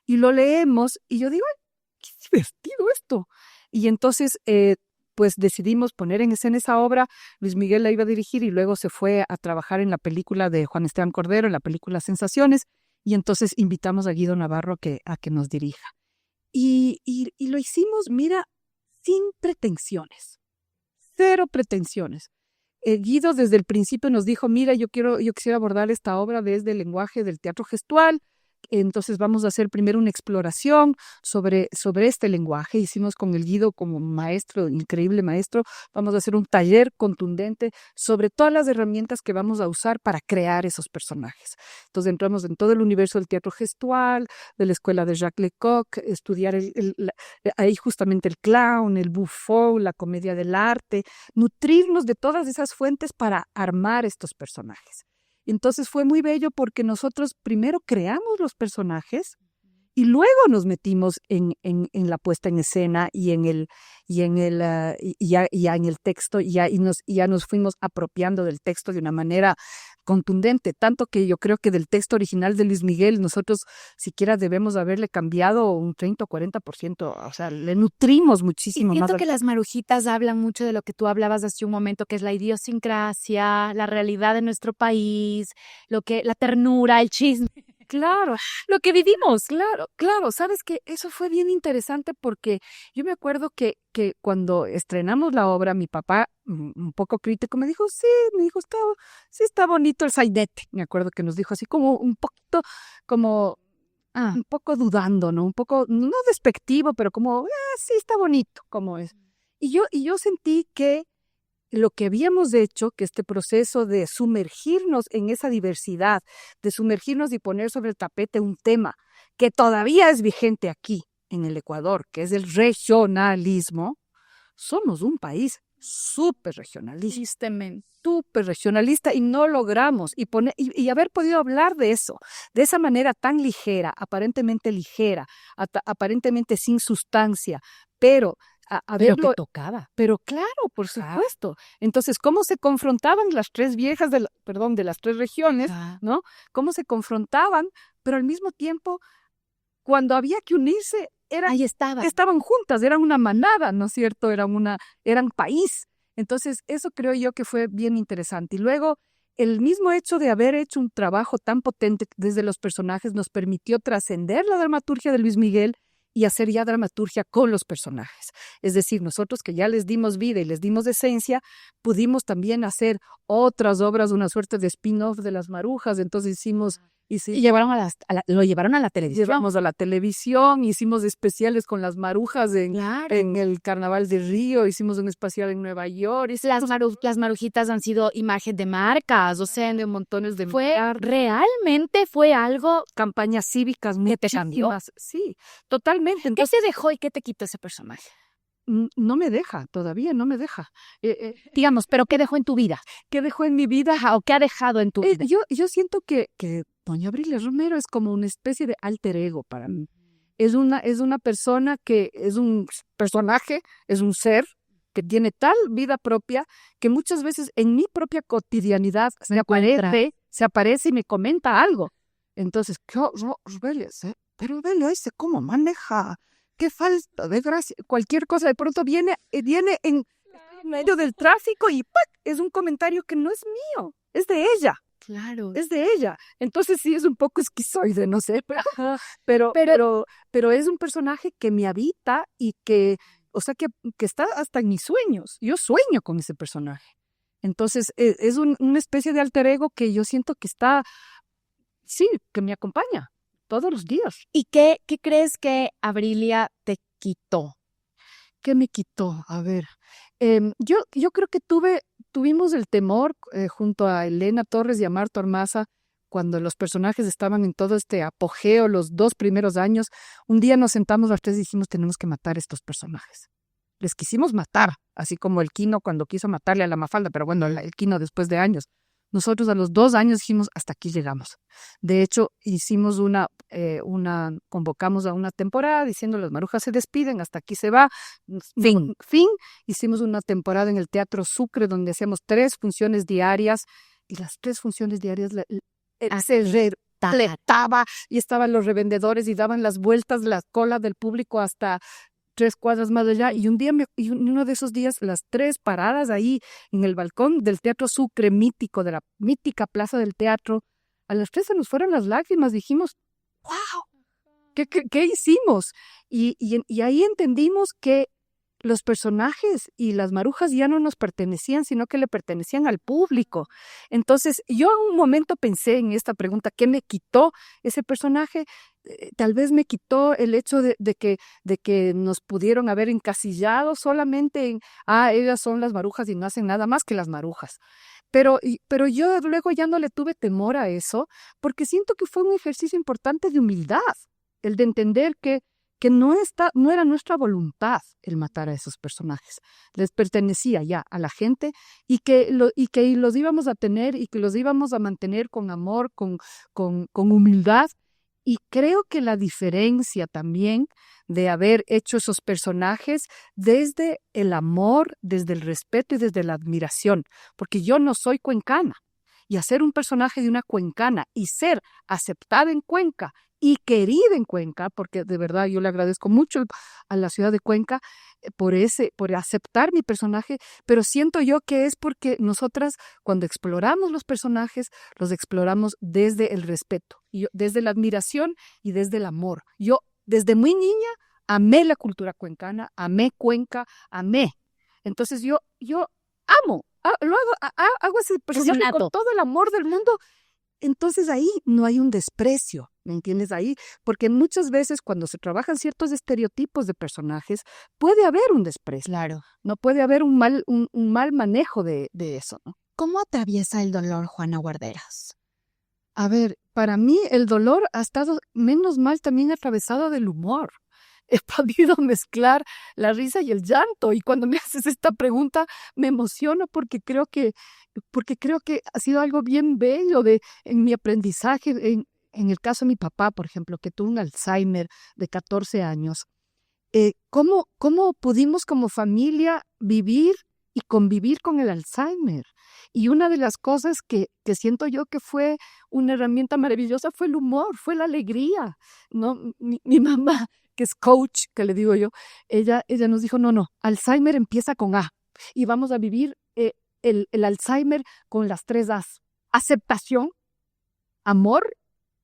Y lo leemos y yo digo, ay, qué divertido esto. Y entonces, pues decidimos poner en escena esa obra. Luis Miguel la iba a dirigir y luego se fue a trabajar en la película de Juan Esteban Cordero, en la película Sensaciones. Y entonces invitamos a Guido Navarro a que nos dirija. Y lo hicimos, mira, sin pretensiones, cero pretensiones. Guido desde el principio nos dijo, mira, yo quisiera abordar esta obra desde el lenguaje del teatro gestual, entonces vamos a hacer primero una exploración sobre este lenguaje. Hicimos con el Guido como maestro, increíble maestro, vamos a hacer un taller contundente sobre todas las herramientas que vamos a usar para crear esos personajes. Entonces entramos en todo el universo del teatro gestual, de la escuela de Jacques Lecoq, estudiar ahí justamente el clown, el buffon, la comedia del arte, nutrirnos de todas esas fuentes para armar estos personajes. Entonces fue muy bello porque nosotros primero creamos los personajes y luego nos metimos en la puesta en escena y ya en el texto y ya nos fuimos apropiando del texto de una manera contundente, tanto que yo creo que del texto original de Luis Miguel nosotros siquiera debemos haberle cambiado un 30 o 40%, o sea, le nutrimos muchísimo y más. siento que las marujitas hablan mucho de lo que tú hablabas hace un momento, que es la idiosincrasia, la realidad de nuestro país, la ternura, el chisme. Claro, lo que vivimos, claro, sabes que eso fue bien interesante porque yo me acuerdo que cuando estrenamos la obra, mi papá, un poco crítico, me dijo, sí, está bonito el sainete, me acuerdo que nos dijo así como un poquito, como un poco dudando, ¿no? Un poco, no despectivo, pero como, sí, está bonito, como es. Y yo sentí que lo que habíamos hecho, que este proceso de sumergirnos en esa diversidad, de sumergirnos y poner sobre el tapete un tema que todavía es vigente aquí en el Ecuador, que es el regionalismo, somos un país súper regionalista, súper regionalista y no logramos y haber podido hablar de eso, de esa manera tan ligera, aparentemente sin sustancia, pero Pero que tocaba. Pero claro, por supuesto. Entonces, ¿cómo se confrontaban las tres viejas de las tres regiones, ¿no? ¿Cómo se confrontaban? Pero al mismo tiempo, cuando había que unirse, Ahí estaban juntas, eran una manada, ¿no es cierto? Eran país. Entonces, eso creo yo que fue bien interesante. Y luego, el mismo hecho de haber hecho un trabajo tan potente desde los personajes nos permitió trascender la dramaturgia de Luis Miguel y hacer ya dramaturgia con los personajes. Es decir, nosotros que ya les dimos vida y les dimos esencia, pudimos también hacer otras obras, una suerte de spin-off de Las Marujas. Entonces hicimos... Y lo llevaron a la televisión. Llevamos a la televisión, hicimos especiales con Las Marujas en el Carnaval de Río, hicimos un especial en Nueva York. Las marujitas han sido imagen de marcas, o sea, de montones de realmente fue algo, campañas cívicas muy que te cambió. Sí, totalmente. Entonces, ¿qué te dejó y qué te quitó ese personaje? No me deja, todavía no me deja. Digamos, ¿pero qué dejó en tu vida? ¿Qué dejó en mi vida? ¿O qué ha dejado en tu vida? Yo siento que doña Abrilia Romero es como una especie de alter ego para mí. Es una persona que es un personaje, es un ser que tiene tal vida propia que muchas veces en mi propia cotidianidad se aparece y me comenta algo. Entonces, pero vele ese cómo maneja, qué falta de gracia, cualquier cosa de pronto viene en medio del tráfico y ¡pac! Es un comentario que no es mío, es de ella. Claro. Es de ella. Entonces sí es un poco esquizoide, no sé, pero es un personaje que me habita y que, o sea, que está hasta en mis sueños. Yo sueño con ese personaje. Entonces es una especie de alter ego que yo siento que está, sí, que me acompaña todos los días. ¿Y qué crees que Abrilia te quitó? ¿Qué me quitó? A ver, yo creo que tuvimos el temor junto a Elena Torres y a Marta Ormaza, cuando los personajes estaban en todo este apogeo, los 2 primeros años. Un día nos sentamos las tres y dijimos, tenemos que matar estos personajes. les quisimos matar, así como el Quino cuando quiso matarle a la Mafalda, pero bueno, el Quino después de años. Nosotros a los 2 años dijimos, hasta aquí llegamos. De hecho, hicimos convocamos a una temporada diciendo las marujas se despiden, hasta aquí se va. Fin. Hicimos una temporada en el Teatro Sucre donde hacíamos 3 funciones diarias y las 3 funciones diarias se repletaba y estaban los revendedores y daban las vueltas, la cola del público hasta 3 cuadras más allá, y uno de esos días, las 3 paradas ahí en el balcón del Teatro Sucre, mítico, de la mítica plaza del teatro, a las 3 se nos fueron las lágrimas, dijimos, ¡wow! ¿Qué hicimos? Y ahí entendimos que los personajes y las marujas ya no nos pertenecían, sino que le pertenecían al público. Entonces, yo en un momento pensé en esta pregunta, ¿qué me quitó ese personaje? Tal vez me quitó el hecho de que nos pudieron haber encasillado solamente en, ellas son las marujas y no hacen nada más que las marujas. Pero yo luego ya no le tuve temor a eso, porque siento que fue un ejercicio importante de humildad, el de entender que no era nuestra voluntad el matar a esos personajes. Les pertenecía ya a la gente y que los íbamos a tener y que los íbamos a mantener con amor, con humildad. Y creo que la diferencia también de haber hecho esos personajes desde el amor, desde el respeto y desde la admiración, porque yo no soy cuencana, y hacer un personaje de una cuencana y ser aceptada en Cuenca y querida en Cuenca, porque de verdad yo le agradezco mucho a la ciudad de Cuenca por aceptar mi personaje, pero siento yo que es porque nosotras cuando exploramos los personajes, los exploramos desde el respeto, desde la admiración y desde el amor. Yo desde muy niña amé la cultura cuencana, amé Cuenca, amé. Entonces yo amo, hago ese personaje con todo el amor del mundo. Entonces ahí no hay un desprecio, ¿me entiendes? Ahí, porque muchas veces cuando se trabajan ciertos estereotipos de personajes, puede haber un desprecio. Claro. No puede haber un mal manejo de eso, ¿no? ¿Cómo atraviesa el dolor Juana Guarderas? A ver, para mí el dolor ha estado menos mal también atravesado del humor. He podido mezclar la risa y el llanto, y cuando me haces esta pregunta me emociono porque creo que ha sido algo bien bello en mi aprendizaje, en el caso de mi papá, por ejemplo, que tuvo un Alzheimer de 14 años. ¿Cómo pudimos como familia vivir y convivir con el Alzheimer? Y una de las cosas que siento yo que fue una herramienta maravillosa fue el humor, fue la alegría, ¿no? Mi mamá, que es coach, que le digo yo, ella nos dijo, no, Alzheimer empieza con A y vamos a vivir el Alzheimer con las 3 A's: aceptación, amor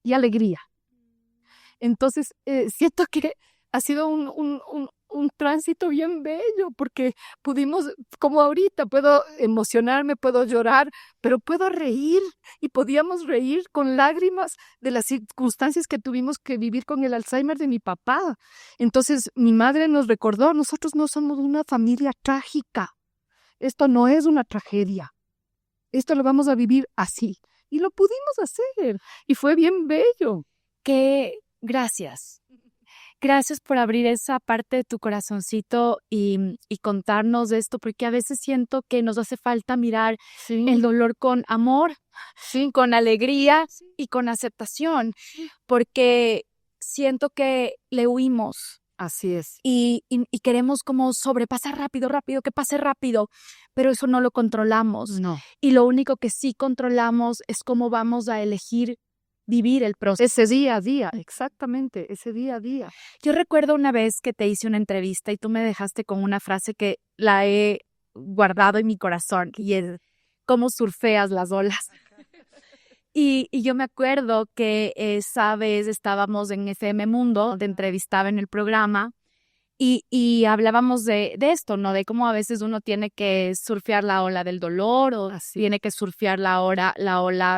y alegría. Entonces, siento que ha sido un tránsito bien bello, porque pudimos, como ahorita, puedo emocionarme, puedo llorar, pero puedo reír, y podíamos reír con lágrimas de las circunstancias que tuvimos que vivir con el Alzheimer de mi papá. Entonces, mi madre nos recordó, nosotros no somos una familia trágica, esto no es una tragedia, esto lo vamos a vivir así. Y lo pudimos hacer, y fue bien bello. Gracias. Gracias por abrir esa parte de tu corazoncito y contarnos de esto, porque a veces siento que nos hace falta mirar el dolor con amor, con alegría y con aceptación, porque siento que le huimos. Así es. Y queremos como sobrepasar rápido, que pase rápido, pero eso no lo controlamos. No. Y lo único que sí controlamos es cómo vamos a elegir vivir el proceso. Ese día a día, exactamente, ese día a día. Yo recuerdo una vez que te hice una entrevista y tú me dejaste con una frase que la he guardado en mi corazón, y es: ¿cómo surfeas las olas? Y yo me acuerdo que esa vez estábamos en FM Mundo, te entrevistaba en el programa, y hablábamos de esto, ¿no? De cómo a veces uno tiene que surfear la ola del dolor, o tiene que surfear la ola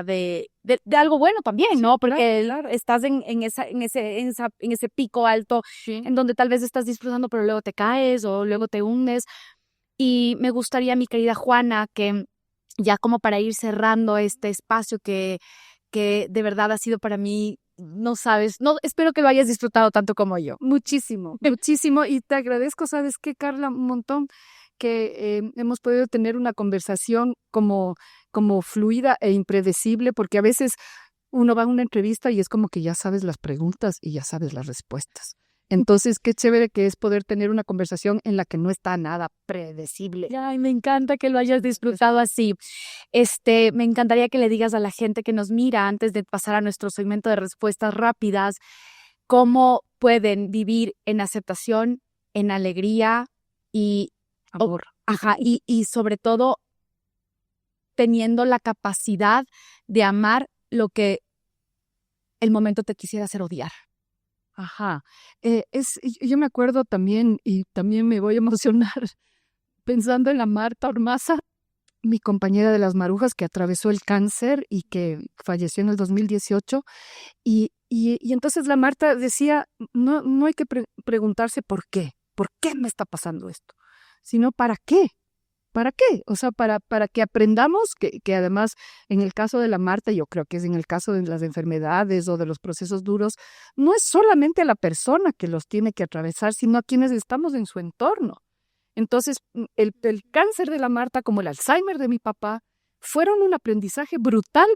de algo bueno también, ¿no? Porque claro, estás en ese pico alto, en donde tal vez estás disfrutando, pero luego te caes o luego te hundes. Y me gustaría, mi querida Juana, que ya como para ir cerrando este espacio que de verdad ha sido para mí no sabes, no, espero que lo hayas disfrutado tanto como yo. Muchísimo, muchísimo. Y te agradezco, ¿sabes qué, Carla? Un montón que hemos podido tener una conversación como fluida e impredecible, porque a veces uno va a una entrevista y es como que ya sabes las preguntas y ya sabes las respuestas. Entonces, qué chévere que es poder tener una conversación en la que no está nada predecible. Ay, me encanta que lo hayas disfrutado así. Me encantaría que le digas a la gente que nos mira antes de pasar a nuestro segmento de respuestas rápidas, cómo pueden vivir en aceptación, en alegría y Amor. y sobre todo teniendo la capacidad de amar lo que el momento te quisiera hacer odiar. Ajá. Yo me acuerdo también, y también me voy a emocionar, pensando en la Marta Ormaza, mi compañera de las Marujas que atravesó el cáncer y que falleció en el 2018. Y entonces la Marta decía, no hay que preguntarse por qué me está pasando esto, sino para qué. ¿Para qué? O sea, para que aprendamos que además en el caso de la Marta, yo creo que es en el caso de las enfermedades o de los procesos duros, no es solamente la persona que los tiene que atravesar, sino a quienes estamos en su entorno. Entonces, el cáncer de la Marta, como el Alzheimer de mi papá, fueron un aprendizaje brutal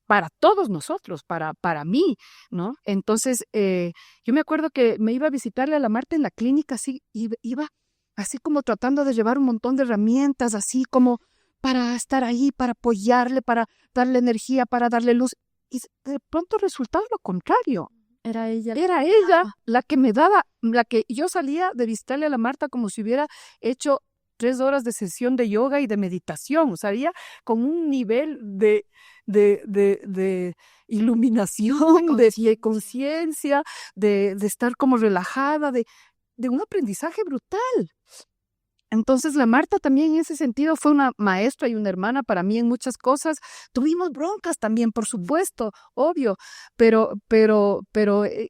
para todos nosotros, para mí, ¿no? Entonces, yo me acuerdo que me iba a visitarle a la Marta en la clínica, así, iba así como tratando de llevar un montón de herramientas, así como para estar ahí, para apoyarle, para darle energía, para darle luz. Y de pronto resultaba lo contrario. Era ella. Era ella la que me daba, la que yo salía de visitarle a la Marta como si hubiera hecho 3 horas de sesión de yoga y de meditación. Salía con un nivel de iluminación, de conciencia, de estar como relajada, de un aprendizaje brutal. Entonces la Marta también en ese sentido fue una maestra y una hermana para mí en muchas cosas. Tuvimos broncas también, por supuesto, obvio, pero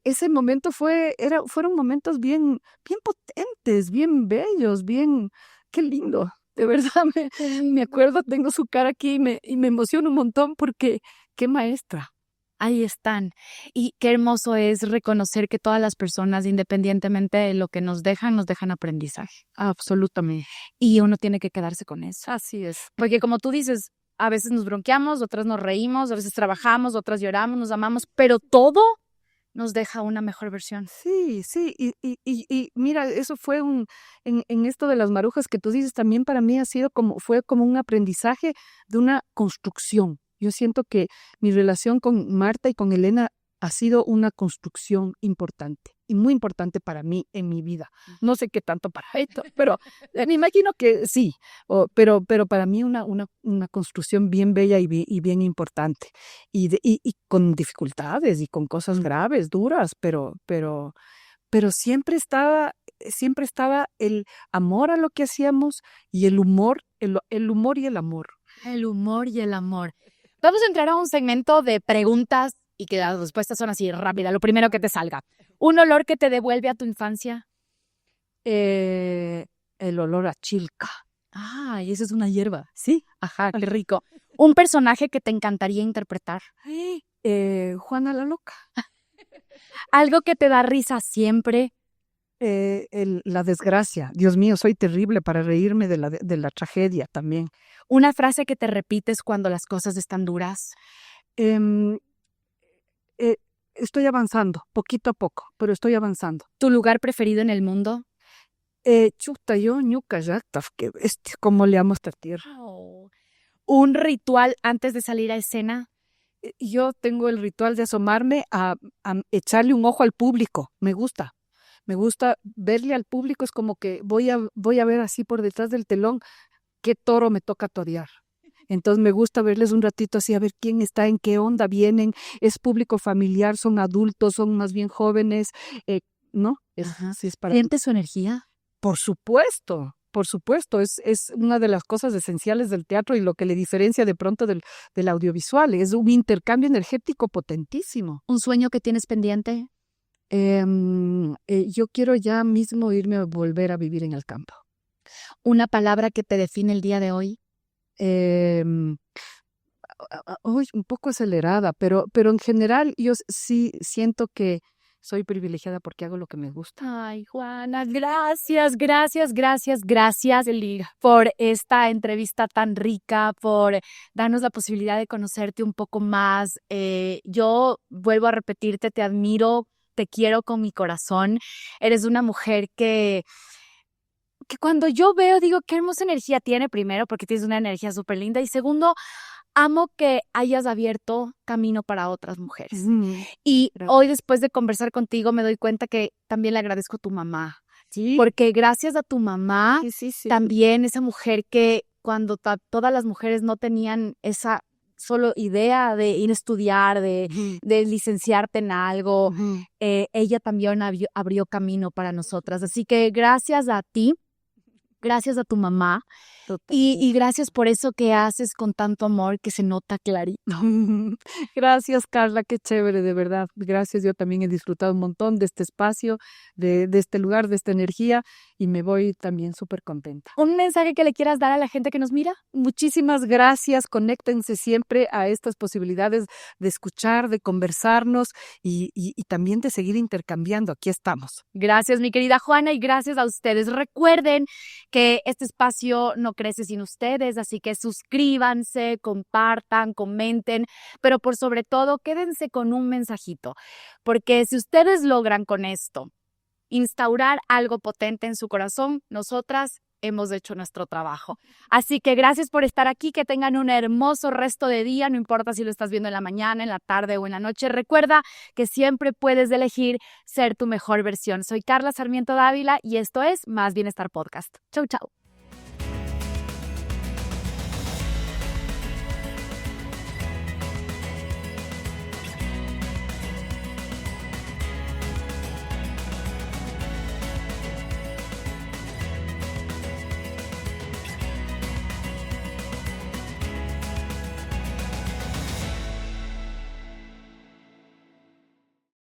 ese momento fueron momentos bien potentes, bien bellos, bien, qué lindo. De verdad me acuerdo, tengo su cara aquí y me emociono un montón porque qué maestra. Ahí están. Y qué hermoso es reconocer que todas las personas, independientemente de lo que nos dejan aprendizaje. Absolutamente. Y uno tiene que quedarse con eso. Así es. Porque como tú dices, a veces nos bronqueamos, otras nos reímos, a veces trabajamos, otras lloramos, nos amamos, pero todo nos deja una mejor versión. Sí, sí, y mira, eso fue en esto de las Marujas que tú dices, también para mí fue como un aprendizaje de una construcción. Yo siento que mi relación con Marta y con Elena ha sido una construcción importante y muy importante para mí en mi vida. No sé qué tanto para esto, pero me imagino que sí, pero para mí una construcción bien bella y bien importante y con dificultades y con cosas graves, duras, pero siempre estaba el amor a lo que hacíamos y el humor, el humor y el amor. El humor y el amor. Vamos a entrar a un segmento de preguntas y que las respuestas son así rápidas, lo primero que te salga. ¿Un olor que te devuelve a tu infancia? El olor a chilca. Y esa es una hierba. Sí, Ajá, qué rico. ¿Un personaje que te encantaría interpretar? Juana la Loca. ¿Algo que te da risa siempre? La desgracia. Dios mío, soy terrible para reírme de la tragedia también. ¿Una frase que te repites cuando las cosas están duras? Estoy avanzando, poquito a poco, pero estoy avanzando. ¿Tu lugar preferido en el mundo? Chuta, yo, ñuca, yactaf, que cómo le amo esta tierra. ¿Un ritual antes de salir a escena? Yo tengo el ritual de asomarme a echarle un ojo al público. Me gusta verle al público. Es como que voy a ver así por detrás del telón qué toro me toca torear. Entonces me gusta verles un ratito así, a ver quién está, en qué onda vienen, es público familiar, son adultos, son más bien jóvenes, ¿no? Sí, es para... ¿Sientes su energía? Por supuesto, es una de las cosas esenciales del teatro y lo que le diferencia de pronto del audiovisual, es un intercambio energético potentísimo. ¿Un sueño que tienes pendiente? Yo quiero ya mismo irme a volver a vivir en el campo. ¿Una palabra que te define el día de hoy? uy, un poco acelerada, pero en general yo sí siento que soy privilegiada porque hago lo que me gusta. Ay, Juana, gracias, gracias, gracias, gracias por esta entrevista tan rica, por darnos la posibilidad de conocerte un poco más. Yo vuelvo a repetirte, te admiro, te quiero con mi corazón. Eres una mujer que cuando yo veo, digo, qué hermosa energía tiene, primero, porque tienes una energía súper linda, y segundo, amo que hayas abierto camino para otras mujeres. Y Gracias. hoy, después de conversar contigo, me doy cuenta que también le agradezco a tu mamá, Sí, porque gracias a tu mamá, sí. también esa mujer que cuando todas las mujeres no tenían esa solo idea de ir a estudiar, de licenciarte en algo, Ujú. ella también abrió camino para nosotras. Así que gracias a ti, gracias a tu mamá. Totalmente. Y gracias por eso que haces con tanto amor que se nota clarito. Gracias, Carla, qué chévere, de verdad. Gracias, yo también he disfrutado un montón de este espacio, de este lugar, de esta energía y me voy también súper contenta. ¿Un mensaje que le quieras dar a la gente que nos mira? Muchísimas gracias, conéctense siempre a estas posibilidades de escuchar, de conversarnos y también de seguir intercambiando. Aquí estamos. Gracias, mi querida Juana, y gracias a ustedes. Recuerden que este espacio no crece sin ustedes, así que suscríbanse, compartan, comenten, pero por sobre todo quédense con un mensajito, porque si ustedes logran con esto instaurar algo potente en su corazón, nosotras hemos hecho nuestro trabajo. Así que gracias por estar aquí, que tengan un hermoso resto de día, no importa si lo estás viendo en la mañana, en la tarde o en la noche. Recuerda que siempre puedes elegir ser tu mejor versión. Soy Carla Sarmiento Dávila y esto es Más Bienestar Podcast. Chau, chau.